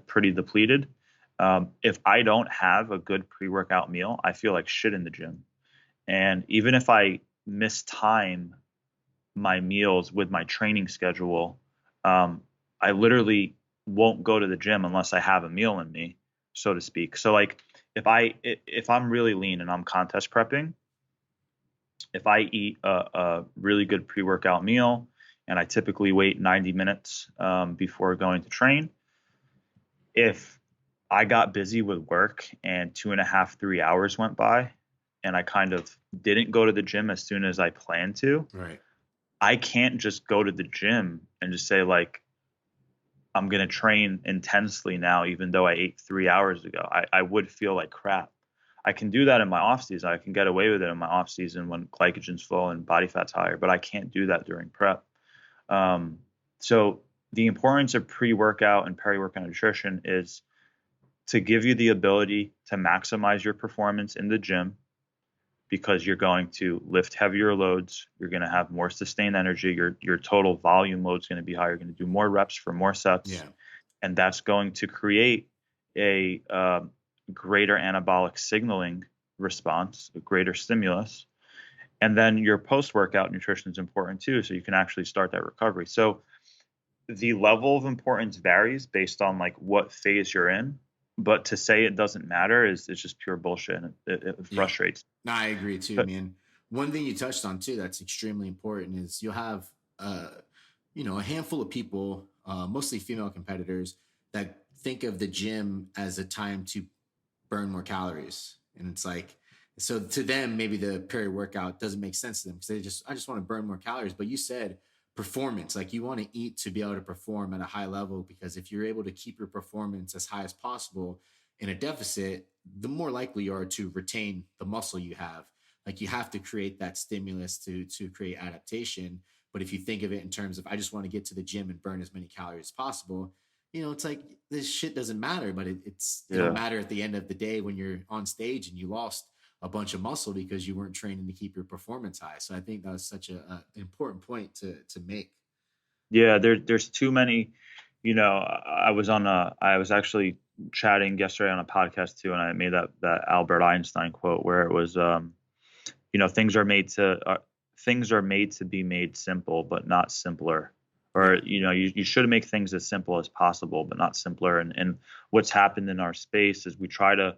pretty depleted, if I don't have a good pre-workout meal, I feel like shit in the gym. And even if I mistime my meals with my training schedule, I literally won't go to the gym unless I have a meal in me, so to speak. So like if I'm really lean and I'm contest prepping, if I eat a really good pre-workout meal and I typically wait 90 minutes before going to train, if I got busy with work and 2.5, 3 hours went by and I kind of didn't go to the gym as soon as I planned to, Right. I can't just go to the gym and just say like, I'm going to train intensely now, even though I ate 3 hours ago. I would feel like crap. I can do that in my off season. I can get away with it in my off season when glycogen's full and body fat's higher, but I can't do that during prep. So the importance of pre-workout and peri-workout nutrition is to give you the ability to maximize your performance in the gym, because you're going to lift heavier loads. You're going to have more sustained energy. Your total volume load is going to be higher. You're going to do more reps for more sets. Yeah. And that's going to create a greater anabolic signaling response, a greater stimulus. And then your post-workout nutrition is important too, so you can actually start that recovery. So the level of importance varies based on like what phase you're in, but to say it doesn't matter is just pure bullshit, and it frustrates. No, I agree too, man. One thing you touched on too that's extremely important is you'll have a handful of people, mostly female competitors, that think of the gym as a time to burn more calories. And it's like, so to them, maybe the peri-workout doesn't make sense to them because I just want to burn more calories. But you said performance, like you want to eat to be able to perform at a high level, because if you're able to keep your performance as high as possible in a deficit, the more likely you are to retain the muscle you have. Like you have to create that stimulus to create adaptation. But if you think of it in terms of, I just want to get to the gym and burn as many calories as possible, it's like this shit doesn't matter, but it'll matter at the end of the day when you're on stage and you lost a bunch of muscle because you weren't training to keep your performance high. So I think that was such an important point to make. Yeah, there's too many. I was actually chatting yesterday on a podcast too, and I made that Albert Einstein quote where it was, things are made to be made simple, but not simpler. Or, you should make things as simple as possible, but not simpler. And what's happened in our space is we try to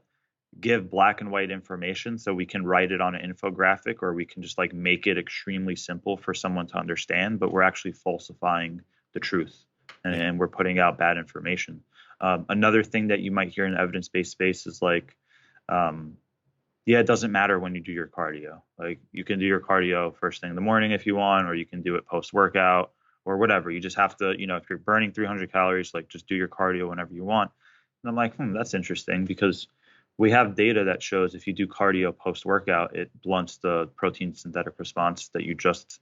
give black and white information, so we can write it on an infographic, or we can just like make it extremely simple for someone to understand, but we're actually falsifying the truth, and we're putting out bad information. Another thing that you might hear in the evidence-based space is like, yeah, it doesn't matter when you do your cardio. Like, you can do your cardio first thing in the morning if you want, or you can do it post-workout or whatever. You just have to, if you're burning 300 calories, like, just do your cardio whenever you want. And I'm like, that's interesting, because we have data that shows if you do cardio post-workout, it blunts the protein synthetic response that you just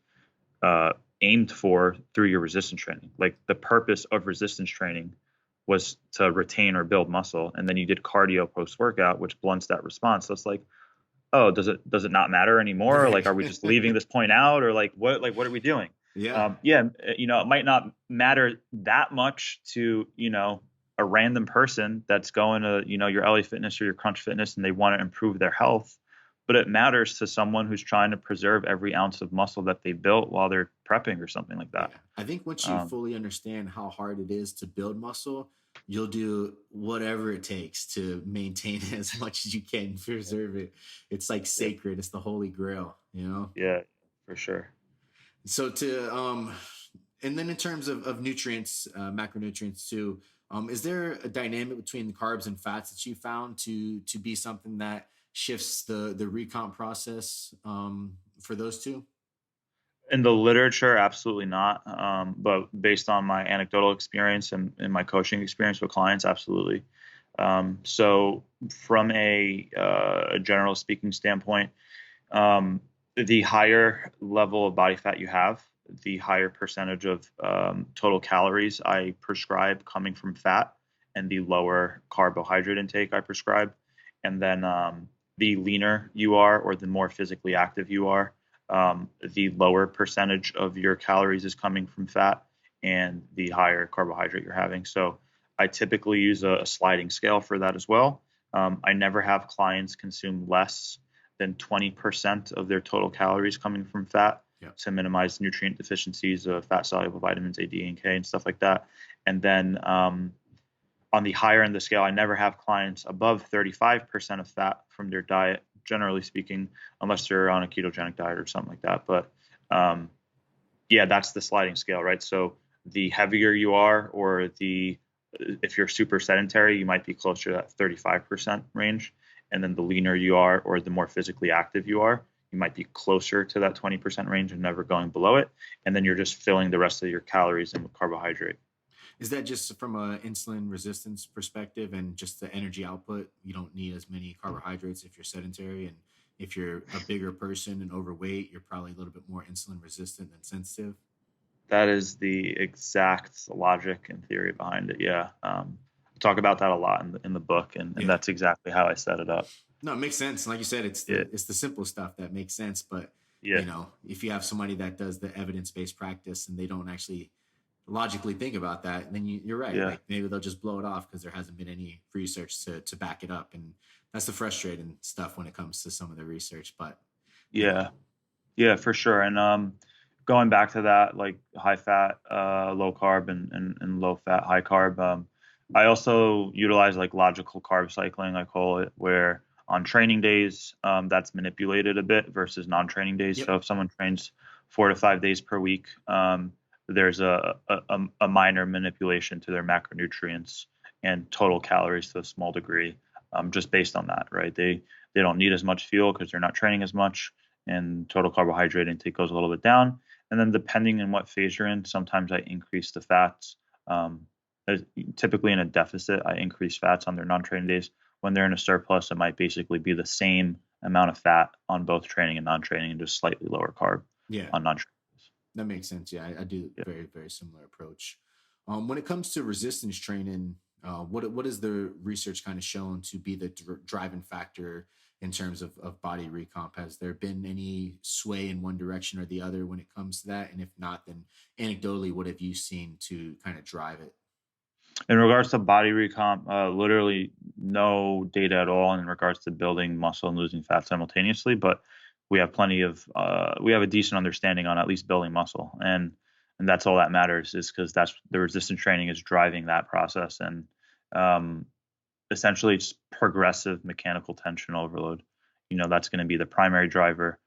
aimed for through your resistance training. Like, the purpose of resistance training was to retain or build muscle, and then you did cardio post-workout, which blunts that response. So it's like, oh, does it not matter anymore? Like, are we just leaving this point out, or what are we doing? Yeah. It might not matter that much to, a random person that's going to, your LA Fitness or your Crunch Fitness, and they want to improve their health, but it matters to someone who's trying to preserve every ounce of muscle that they built while they're prepping or something like that. Yeah. I think once you fully understand how hard it is to build muscle, you'll do whatever it takes to maintain it as much as you can, preserve it. It's like sacred. It's the holy grail, Yeah, for sure. So and then in terms of nutrients, macronutrients too, is there a dynamic between the carbs and fats that you found to be something that shifts the recomp process for those two? In the literature, absolutely not. But based on my anecdotal experience and my coaching experience with clients, absolutely. So from a general speaking standpoint, the higher level of body fat you have, the higher percentage of total calories I prescribe coming from fat, and the lower carbohydrate intake I prescribe. And then the leaner you are, or the more physically active you are, the lower percentage of your calories is coming from fat, and the higher carbohydrate you're having. So I typically use a sliding scale for that as well. I never have clients consume less than 20% of their total calories coming from fat, to minimize nutrient deficiencies of fat soluble vitamins A, D, and K, and stuff like that. And then on the higher end of the scale, I never have clients above 35% of fat from their diet, generally speaking, unless they're on a ketogenic diet or something like that. But that's the sliding scale, right? So the heavier you are, or if you're super sedentary, you might be closer to that 35% range. And then the leaner you are, or the more physically active you are, you might be closer to that 20% range and never going below it. And then you're just filling the rest of your calories in with carbohydrate. Is that just from an insulin resistance perspective and just the energy output? You don't need as many carbohydrates if you're sedentary, and if you're a bigger person and overweight, you're probably a little bit more insulin resistant than sensitive. That is the exact logic and theory behind it. Yeah. I talk about that a lot in the book, and that's exactly how I set it up. No, it makes sense. Like you said, it's the simple stuff that makes sense. But if you have somebody that does the evidence-based practice and they don't actually logically think about that, then you're right. Like, maybe they'll just blow it off because there hasn't been any research to back it up, and that's the frustrating stuff when it comes to some of the research. But yeah, for sure. And going back to that, like high fat, low carb, and low fat, high carb. I also utilize like logical carb cycling, I call it, where on training days, that's manipulated a bit versus non-training days. So if someone trains 4 to 5 days per week, there's a minor manipulation to their macronutrients and total calories to a small degree, just based on that, right? They don't need as much fuel because they're not training as much, and total carbohydrate intake goes a little bit down. And then depending on what phase you're in, sometimes I increase the fats. Typically in a deficit, I increase fats on their non-training days. When they're in a surplus, it might basically be the same amount of fat on both training and non-training, and just slightly lower carb on non-training. That makes sense. Yeah, I do very, very similar approach. When it comes to resistance training, what is the research kind of shown to be the driving factor in terms of body recomp? Has there been any sway in one direction or the other when it comes to that? And if not, then anecdotally, what have you seen to kind of drive it? In regards to body recomp, literally no data at all in regards to building muscle and losing fat simultaneously. But we have we have a decent understanding on at least building muscle, and that's all that matters, is because that's the resistance training is driving that process. And essentially, it's progressive mechanical tension overload. That's going to be the primary driver.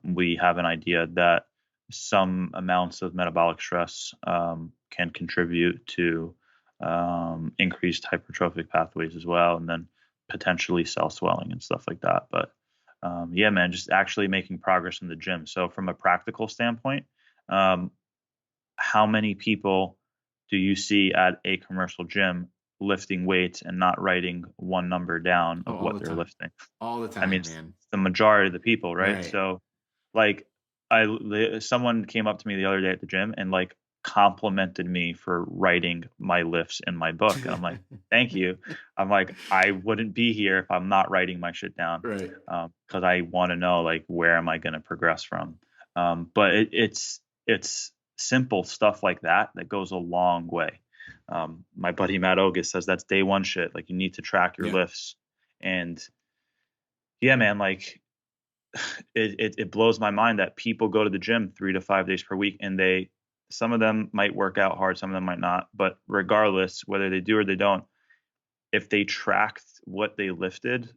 We have an idea that some amounts of metabolic stress can contribute to increased hypertrophic pathways as well, and then potentially cell swelling and stuff like that. But yeah, man, just actually making progress in the gym. So from a practical standpoint, how many people do you see at a commercial gym lifting weights and not writing one number down of what they're lifting? All the time, I mean, man. it's the majority of the people, right? Right. So like someone came up to me the other day at the gym and like complimented me for writing my lifts in my book. And I'm like, thank you. I'm like, I wouldn't be here if I'm not writing my shit down. Right. Cause I want to know like, where am I going to progress from? But it's simple stuff like that goes a long way. My buddy Matt Ogus says that's day one shit. Like you need to track your lifts. And yeah, man, like it blows my mind that people go to the gym 3 to 5 days per week, and some of them might work out hard, some of them might not. But regardless, whether they do or they don't, if they tracked what they lifted,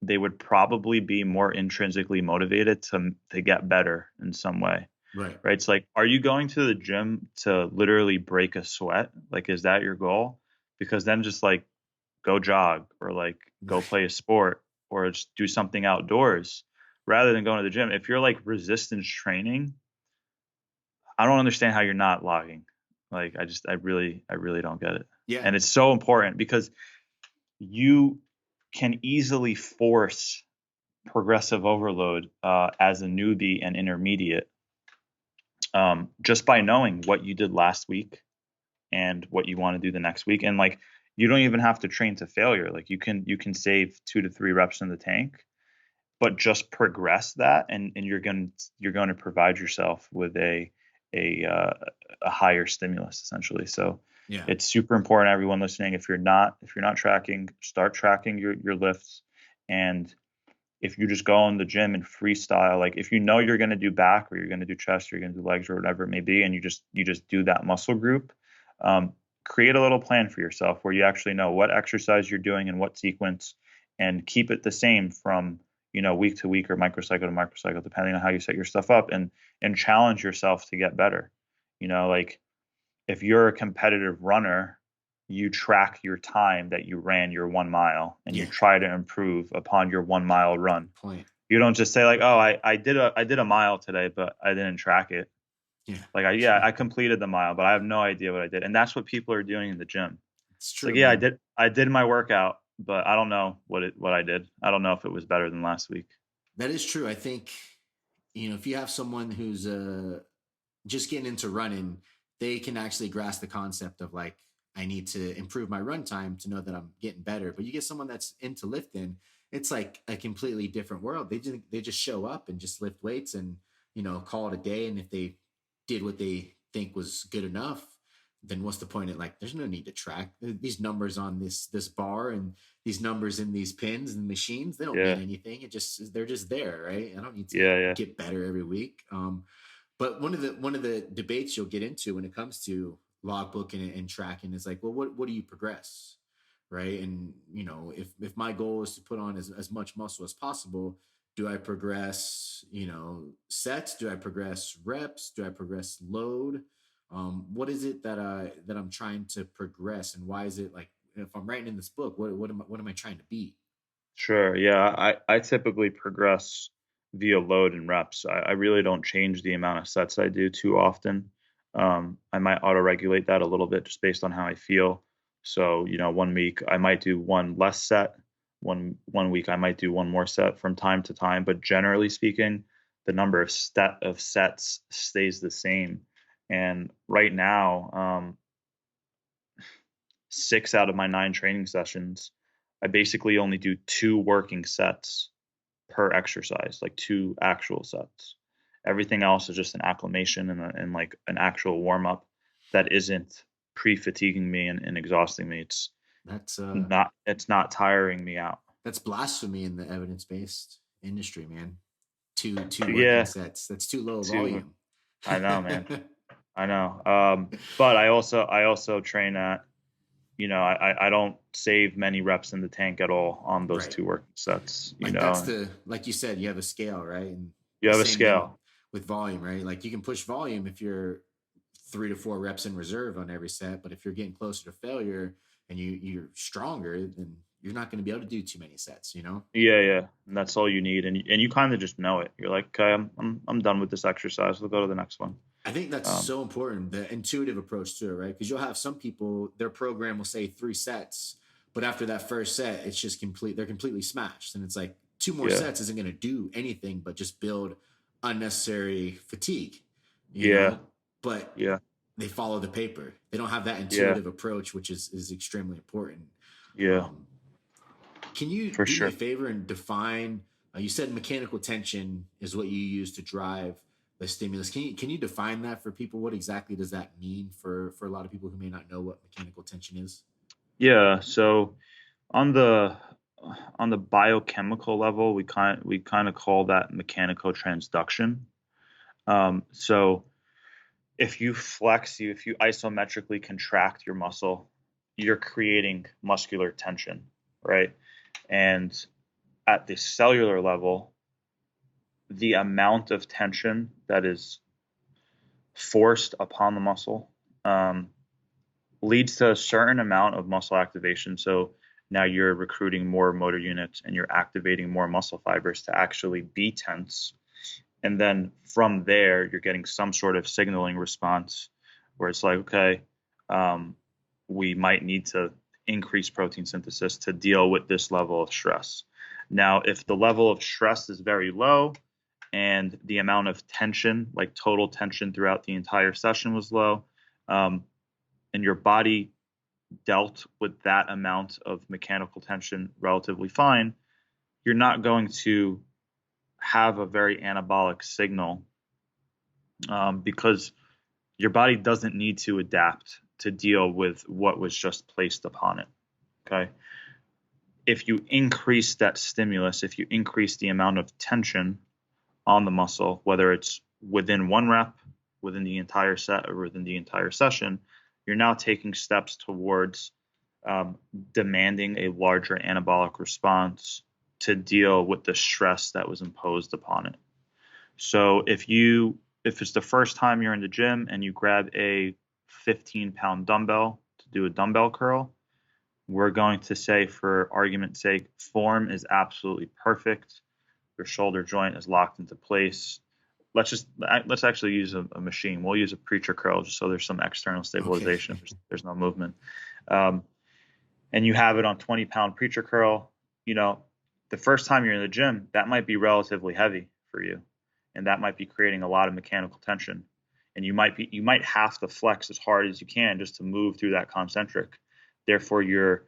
they would probably be more intrinsically motivated to get better in some way. Right. It's like, are you going to the gym to literally break a sweat? Like, is that your goal? Because then just like go jog or like go play a sport or just do something outdoors rather than going to the gym. If you're like resistance training, I don't understand how you're not logging. Like, I really don't get it. Yeah. And it's so important because you can easily force progressive overload as a newbie and intermediate just by knowing what you did last week and what you want to do the next week. And like, you don't even have to train to failure. Like you can save 2 to 3 reps in the tank, but just progress that, and you're going to provide yourself with a higher stimulus essentially. So yeah, it's super important, everyone listening. If you're not tracking, start tracking your lifts. And if you just go in the gym and freestyle, like if you know you're going to do back or you're going to do chest or you're going to do legs or whatever it may be, and you just do that muscle group, create a little plan for yourself where you actually know what exercise you're doing and what sequence, and keep it the same from week to week or microcycle to microcycle, depending on how you set your stuff up, and challenge yourself to get better. Like if you're a competitive runner, you track your time that you ran your 1 mile and you try to improve upon your 1 mile run. Point. You don't just say like, oh, I did a mile today, but I didn't track it. Yeah. Like I completed the mile, but I have no idea what I did. And that's what people are doing in the gym. It's true. Like, yeah, I did my workout, but I don't know what I did. I don't know if it was better than last week. That is true. I think, if you have someone who's just getting into running, they can actually grasp the concept of like, I need to improve my run time to know that I'm getting better. But you get someone that's into lifting, it's like a completely different world. They just show up and just lift weights and, call it a day. And if they did what they think was good enough, then what's the point? Of like, there's no need to track these numbers on this bar and these numbers in these pins and machines. They don't mean anything. They're just there, right? I don't need to get better every week. But one of the debates you'll get into when it comes to logbooking and tracking is like, well, what do you progress? Right. And, if my goal is to put on as much muscle as possible, do I progress, sets? Do I progress reps? Do I progress load? What is it that I'm trying to progress, and why is it like, if I'm writing in this book, what am I trying to be? Sure. Yeah. I typically progress via load and reps. I really don't change the amount of sets I do too often. I might auto-regulate that a little bit just based on how I feel. So, 1 week I might do one less set. One week I might do one more set from time to time. But generally speaking, the number of sets stays the same. And right now, 6 out of my 9 training sessions, I basically only do 2 working sets per exercise, like 2 actual sets. Everything else is just an acclimation and like an actual warm up that isn't pre-fatiguing me and exhausting me. It's not tiring me out. That's blasphemy in the evidence-based industry, man. Two working sets. That's too low volume. I know, man. I know. But I also train at I don't save many reps in the tank at all on those Right. two working sets. Like that's the, like you said, you have a scale, right? And You the have a same thing with scale. volume, right? Like you can push volume if you're 3 to 4 reps in reserve on every set, but if you're getting closer to failure and you're stronger, then you're not going to be able to do too many sets, you know? Yeah, yeah, and that's all you need, and you kind of just know it. You're like, okay, I'm done with this exercise. We'll go to the next one. I think that's Um, so important, the intuitive approach to it, right? Because you'll have some people, their program will say 3 sets, but after that first set, it's just complete, they're completely smashed. And it's like 2 more yeah, sets isn't going to do anything but just build unnecessary fatigue, you yeah, know? But yeah, they follow the paper. They don't have that yeah, intuitive approach, which is extremely important. yeah, Um, can you for do me a sure. favor and define? You said mechanical tension is what you use to drive the stimulus. Can you define that for people? What exactly does that mean for a lot of people who may not know what mechanical tension is? Yeah, so on the on the biochemical level, we kind of call that mechanical transduction. So if you isometrically contract your muscle, you're creating muscular tension, right? And at the cellular level, the amount of tension that is forced upon the muscle um, leads to a certain amount of muscle activation. So now you're recruiting more motor units and you're activating more muscle fibers to actually be tense. And then from there, you're getting some sort of signaling response where it's like, okay, um, we might need to increase protein synthesis to deal with this level of stress. Now, if the level of stress is very low and the amount of tension, like total tension throughout the entire session, was low, um, and your body dealt with that amount of mechanical tension relatively fine, you're not going to have a very anabolic signal because your body doesn't need to adapt to deal with what was just placed upon it. Okay. If you increase that stimulus, if you increase the amount of tension on the muscle, whether it's within one rep, within the entire set, or within the entire session, you're now taking steps towards um, demanding a larger anabolic response to deal with the stress that was imposed upon it. So if it's the first time you're in the gym and you grab a 15-pound dumbbell to do a dumbbell curl, we're going to say, for argument's sake, form is absolutely perfect. Your shoulder joint is locked into place. Let's actually use a machine. We'll use a preacher curl just so there's some external Okay. stabilization if there's no movement. Um, and you have it on 20-pound preacher curl. You know, the first time you're in the gym, that might be relatively heavy for you, and that might be creating a lot of mechanical tension. And you might have to flex as hard as you can just to move through that concentric. Therefore, you're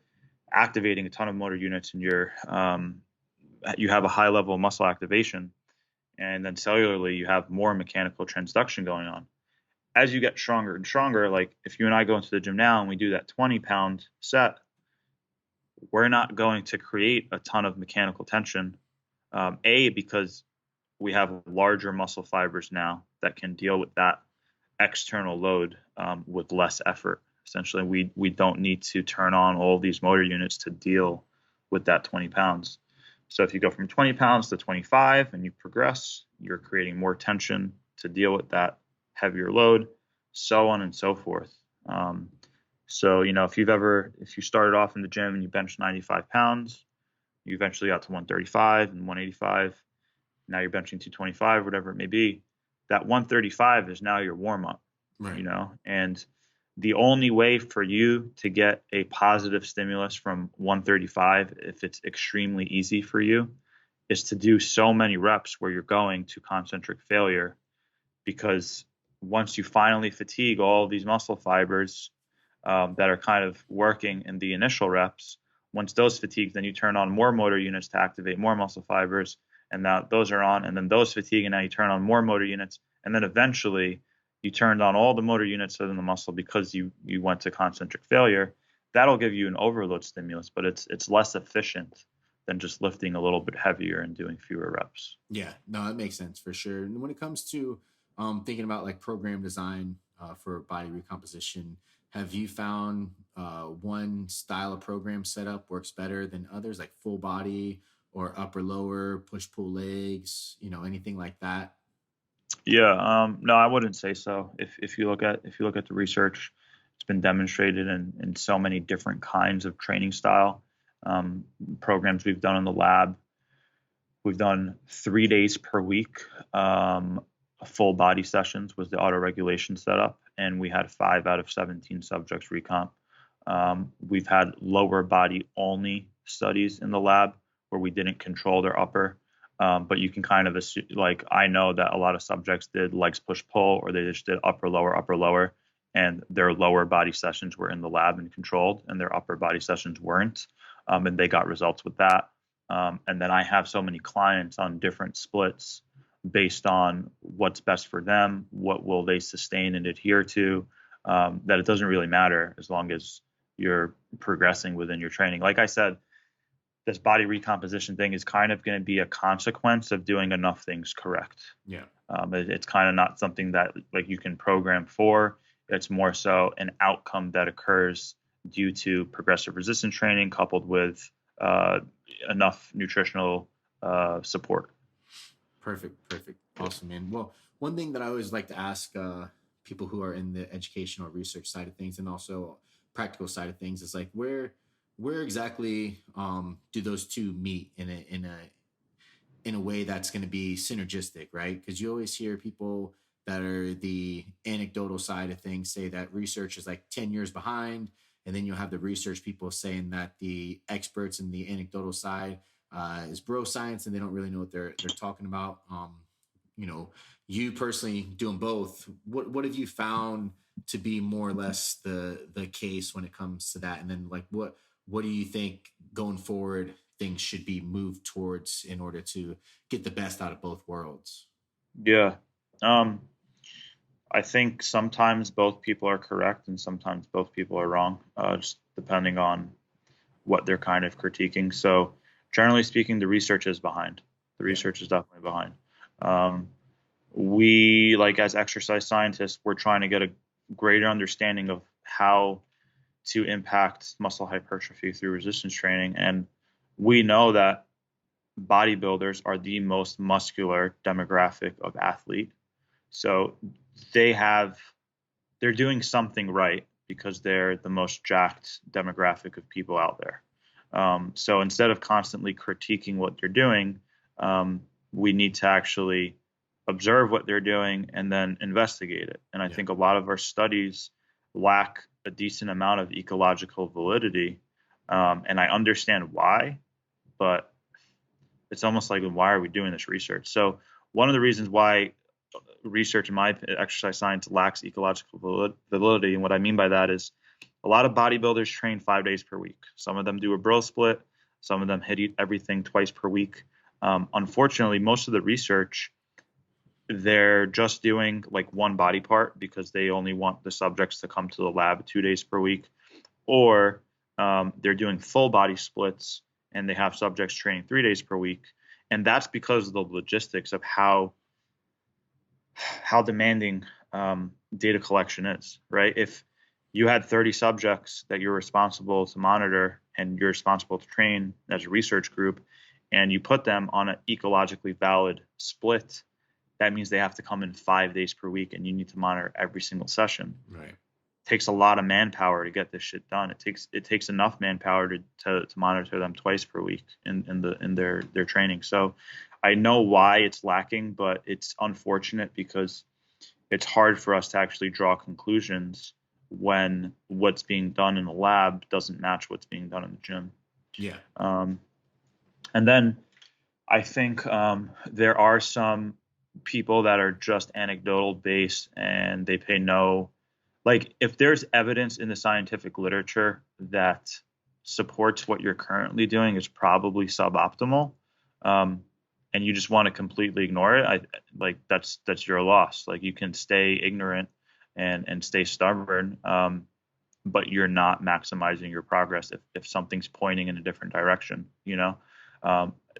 activating a ton of motor units, and you have a high level of muscle activation, and then cellularly you have more mechanical transduction going on. As you get stronger and stronger, like if you and I go into the gym now and we do that 20-pound set, we're not going to create a ton of mechanical tension. Because we have larger muscle fibers now that can deal with that external load with less effort. Essentially, we don't need to turn on all these motor units to deal with that 20 pounds. So if you go from 20 pounds to 25 and you progress, you're creating more tension to deal with that heavier load, so on and so forth. So, if you started off in the gym and you benched 95 pounds, you eventually got to 135 and 185. Now you're benching 225, whatever it may be. That 135 is now your warm up, Right. and the only way for you to get a positive stimulus from 135, if it's extremely easy for you, is to do so many reps where you're going to concentric failure. Because once you finally fatigue all of these muscle fibers that are kind of working in the initial reps, once those fatigue, then you turn on more motor units to activate more muscle fibers, and now those are on, and then those fatigue, and now you turn on more motor units, and then eventually you turned on all the motor units within the muscle because you went to concentric failure. That'll give you an overload stimulus, but it's less efficient than just lifting a little bit heavier and doing fewer reps. Yeah, no, that makes sense for sure. And when it comes to thinking about like program design for body recomposition, Have you found one style of program setup works better than others, like full body or upper lower, push pull legs, anything like that? Yeah, no, I wouldn't say so. If you look at the research, it's been demonstrated in so many different kinds of training style um, programs we've done in the lab. We've done 3 days per week. Full body sessions was the auto-regulation setup, and we had 5 out of 17 subjects recomp. We've had lower body only studies in the lab where we didn't control their upper. But you can kind of assume, like, I know that a lot of subjects did legs push pull, or they just did upper lower, and their lower body sessions were in the lab and controlled, and their upper body sessions weren't. And they got results with that. And then I have so many clients on different splits based on what's best for them, what will they sustain and adhere to, that it doesn't really matter as long as you're progressing within your training. Like I said, this body recomposition thing is kind of going to be a consequence of doing enough things correct. Yeah. It's kind of not something that like you can program for. It's more so an outcome that occurs due to progressive resistance training coupled with enough nutritional support. Perfect. Awesome, man. Well, one thing that I always like to ask people who are in the educational research side of things and also practical side of things is like where exactly do those two meet in a way that's going to be synergistic, right? Because you always hear people that are the anecdotal side of things say that research is like 10 years behind, and then you'll have the research people saying that the experts in the anecdotal side is bro science and they don't really know what they're talking about. You personally doing both, what have you found to be more or less the case when it comes to that? And then like what do you think going forward things should be moved towards in order to get the best out of both worlds? Yeah. Um, I think sometimes both people are correct and sometimes both people are wrong, just depending on what they're kind of critiquing. So, generally speaking, the research is behind. The Yeah. research is definitely behind. Um, we, like as exercise scientists, we're trying to get a greater understanding of how to impact muscle hypertrophy through resistance training. And we know that bodybuilders are the most muscular demographic of athlete. So they have they're doing something right because they're the most jacked demographic of people out there. So instead of constantly critiquing what they're doing, we need to actually observe what they're doing and then investigate it. And I think a lot of our studies lack a decent amount of ecological validity. And I understand why, but it's almost like, why are we doing this research? So one of the reasons why research in my exercise science lacks ecological validity, and what I mean by that is a lot of bodybuilders train 5 days per week. Some of them do a bro split. Some of them hit everything twice per week. Unfortunately, most of the research, they're just doing like one body part because they only want the subjects to come to the lab 2 days per week, or they're doing full body splits and they have subjects training 3 days per week. And that's because of the logistics of how demanding data collection is, right? If you had 30 subjects that you're responsible to monitor and you're responsible to train as a research group, and you put them on an ecologically valid split, that means they have to come in 5 days per week and you need to monitor every single session. Right. It takes a lot of manpower to get this shit done. It takes enough manpower to monitor them twice per week in their training. So I know why it's lacking, but it's unfortunate because it's hard for us to actually draw conclusions when what's being done in the lab doesn't match what's being done in the gym. Yeah. And then I think there are some people that are just anecdotal based and they pay no, like if there's evidence in the scientific literature that supports what you're currently doing is probably suboptimal, and you just want to completely ignore it, that's your loss. Like you can stay ignorant and stay stubborn, but you're not maximizing your progress if something's pointing in a different direction,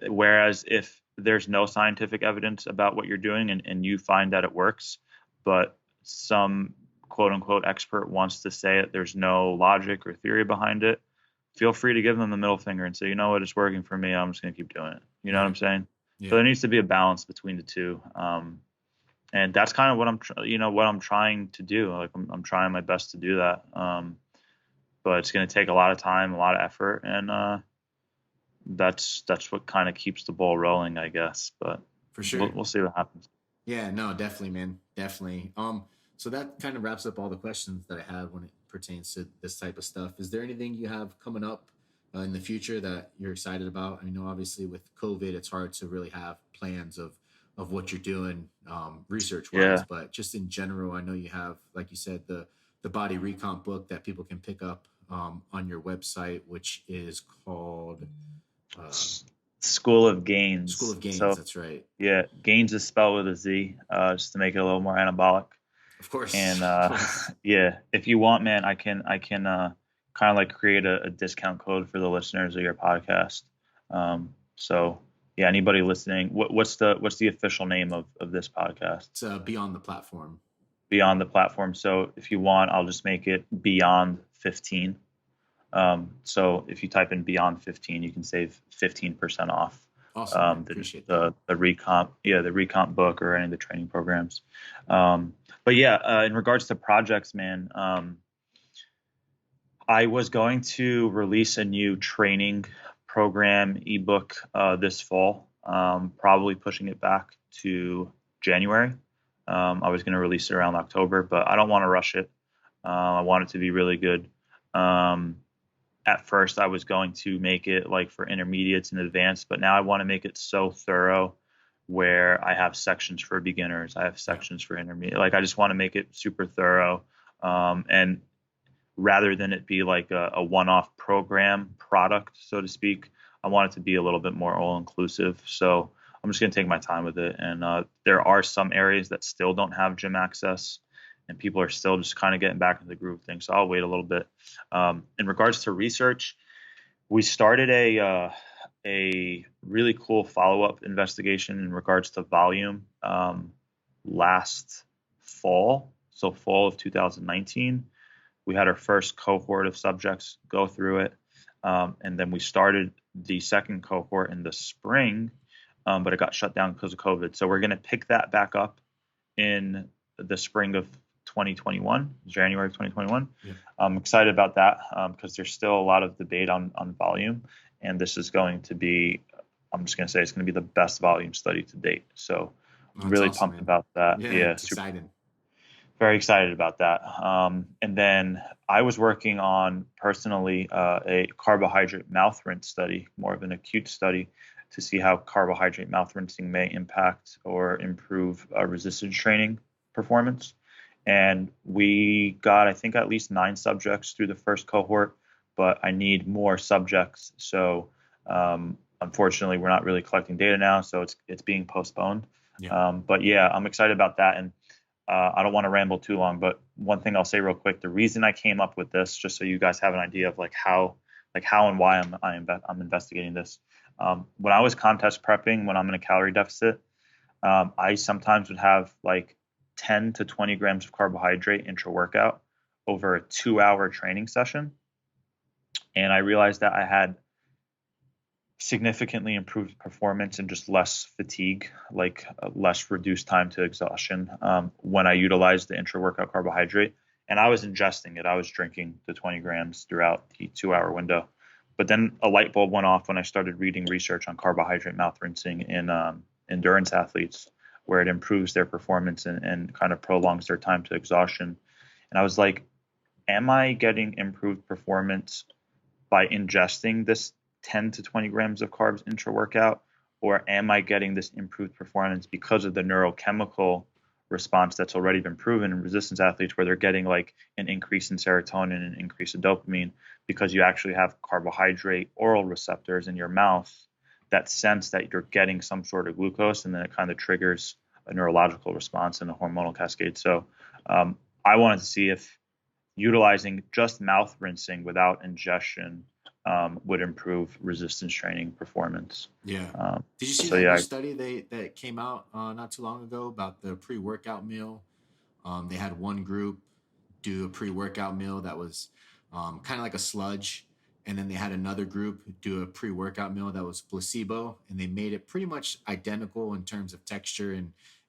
whereas if there's no scientific evidence about what you're doing and you find that it works, but some quote unquote expert wants to say it, there's no logic or theory behind it, feel free to give them the middle finger and say, you know what, it's working for me. I'm just going to keep doing it. You know what I'm saying? Yeah. So there needs to be a balance between the two. And that's kind of what I'm trying to do. Like I'm trying my best to do that. But it's going to take a lot of time, a lot of effort. And, that's what kind of keeps the ball rolling, I guess, but for sure. We'll see what happens. Yeah, no, definitely, man. Definitely. So that kind of wraps up all the questions that I have when it pertains to this type of stuff. Is there anything you have coming up in the future that you're excited about? I know obviously with COVID, it's hard to really have plans of what you're doing research wise, Yeah. but just in general, I know you have, like you said, the body recomp book that people can pick up on your website, which is called School of Gains. School of Gains. So, that's right. Yeah, Gains is spelled with a Z, just to make it a little more anabolic. Of course. And yeah, if you want, man, I can kind of like create a discount code for the listeners of your podcast. So yeah, anybody listening, what's the official name of this podcast? It's Beyond the Platform. Beyond the Platform. So if you want, I'll just make it Beyond 15. So if you type in Beyond 15, you can save 15% off. Awesome. Appreciate that. The recomp, the recomp book or any of the training programs. But yeah, in regards to projects, man, I was going to release a new training program ebook this fall, probably pushing it back to January. I was going to release it around October, but I don't want to rush it. I want it to be really good. At first, I was going to make it like for intermediates and advanced, but now I want to make it so thorough where I have sections for beginners. I have sections for intermediate. Like I just want to make it super thorough. And rather than it be like a one-off program product, so to speak, I want it to be a little bit more all-inclusive. So I'm just going to take my time with it. And there are some areas that still don't have gym access, and people are still just kind of getting back into the groove thing. So I'll wait a little bit. In regards to research, we started a really cool follow-up investigation in regards to volume last fall. So fall of 2019, we had our first cohort of subjects go through it. And then we started the second cohort in the spring, but it got shut down because of COVID. So we're going to pick that back up in the spring of 2021, January of 2021. Yeah. I'm excited about that because there's still a lot of debate on volume, and this is going to be, I'm just going to say it's going to be the best volume study to date. So I'm really awesome, pumped, man, about that. Yeah, it's exciting. Very excited about that. And then I was working on personally a carbohydrate mouth rinse study, more of an acute study, to see how carbohydrate mouth rinsing may impact or improve resistance training performance. And we got, I think, at least 9 subjects through the first cohort, but I need more subjects. So unfortunately, we're not really collecting data now, so it's being postponed. Yeah. But yeah, I'm excited about that. And I don't want to ramble too long, but one thing I'll say real quick: the reason I came up with this, just so you guys have an idea of how and why I'm investigating this. When I was contest prepping, when I'm in a calorie deficit, I sometimes would have like 10 to 20 grams of carbohydrate intra-workout over a 2-hour training session. And I realized that I had significantly improved performance and just less fatigue, like less reduced time to exhaustion when I utilized the intra-workout carbohydrate. And I was ingesting it. I was drinking the 20 grams throughout the 2-hour window. But then a light bulb went off when I started reading research on carbohydrate mouth rinsing in endurance athletes, where it improves their performance and kind of prolongs their time to exhaustion. And I was like, am I getting improved performance by ingesting this 10 to 20 grams of carbs intra-workout, or am I getting this improved performance because of the neurochemical response that's already been proven in resistance athletes, where they're getting like an increase in serotonin and an increase in dopamine because you actually have carbohydrate oral receptors in your mouth that sense that you're getting some sort of glucose, and then it kind of triggers a neurological response and a hormonal cascade. So I wanted to see if utilizing just mouth rinsing without ingestion would improve resistance training performance. Yeah. Did you see that new study that came out not too long ago about the pre-workout meal? They had one group do a pre-workout meal that was kind of like a sludge. And then they had another group do a pre-workout meal that was placebo, and they made it pretty much identical in terms of texture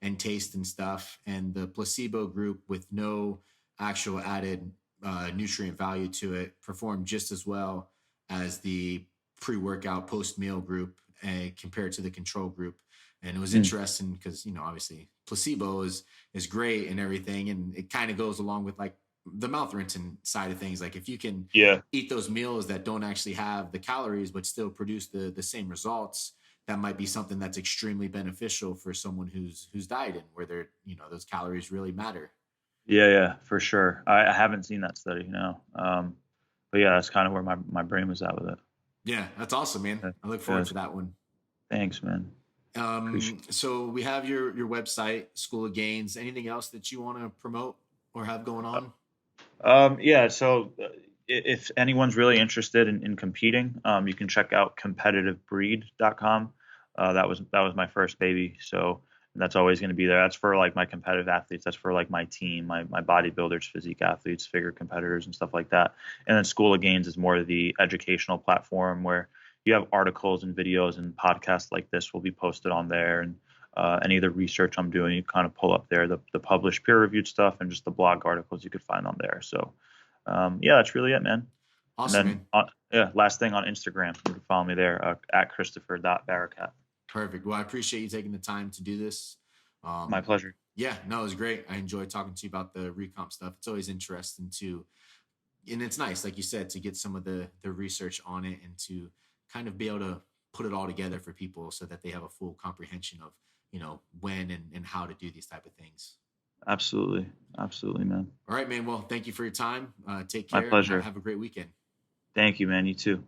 and taste and stuff. And the placebo group, with no actual added nutrient value to it, performed just as well as the pre-workout post-meal group compared to the control group. And it was interesting because, obviously placebo is great and everything. And it kind of goes along with like the mouth rinsing side of things. Like if you can eat those meals that don't actually have the calories, but still produce the same results, that might be something that's extremely beneficial for someone who's dieting, where they're, those calories really matter. Yeah, for sure. I haven't seen that study, but yeah, that's kind of where my brain was at with it. Yeah, that's awesome, man. I look forward to that one. Thanks, man. So we have your website, School of Gains. Anything else that you want to promote or have going on? So if anyone's really interested in competing, you can check out competitivebreed.com. That was my first baby. So that's always going to be there. That's for like my competitive athletes. That's for like my team, my bodybuilders, physique athletes, figure competitors and stuff like that. And then School of Gains is more the educational platform where you have articles and videos and podcasts like this will be posted on there. And any of the research I'm doing, you kind of pull up there, the published peer-reviewed stuff and just the blog articles you could find on there. So, that's really it, man. Awesome. And then, last thing on Instagram, you can follow me there at Christopher.Barakat. Perfect. Well, I appreciate you taking the time to do this. My pleasure. Yeah, no, it was great. I enjoyed talking to you about the recomp stuff. It's always interesting and it's nice, like you said, to get some of the research on it and to kind of be able to put it all together for people so that they have a full comprehension of, when and how to do these type of things. Absolutely, man. All right, man. Well, thank you for your time. Take care. My pleasure. Have a great weekend. Thank you, man. You too.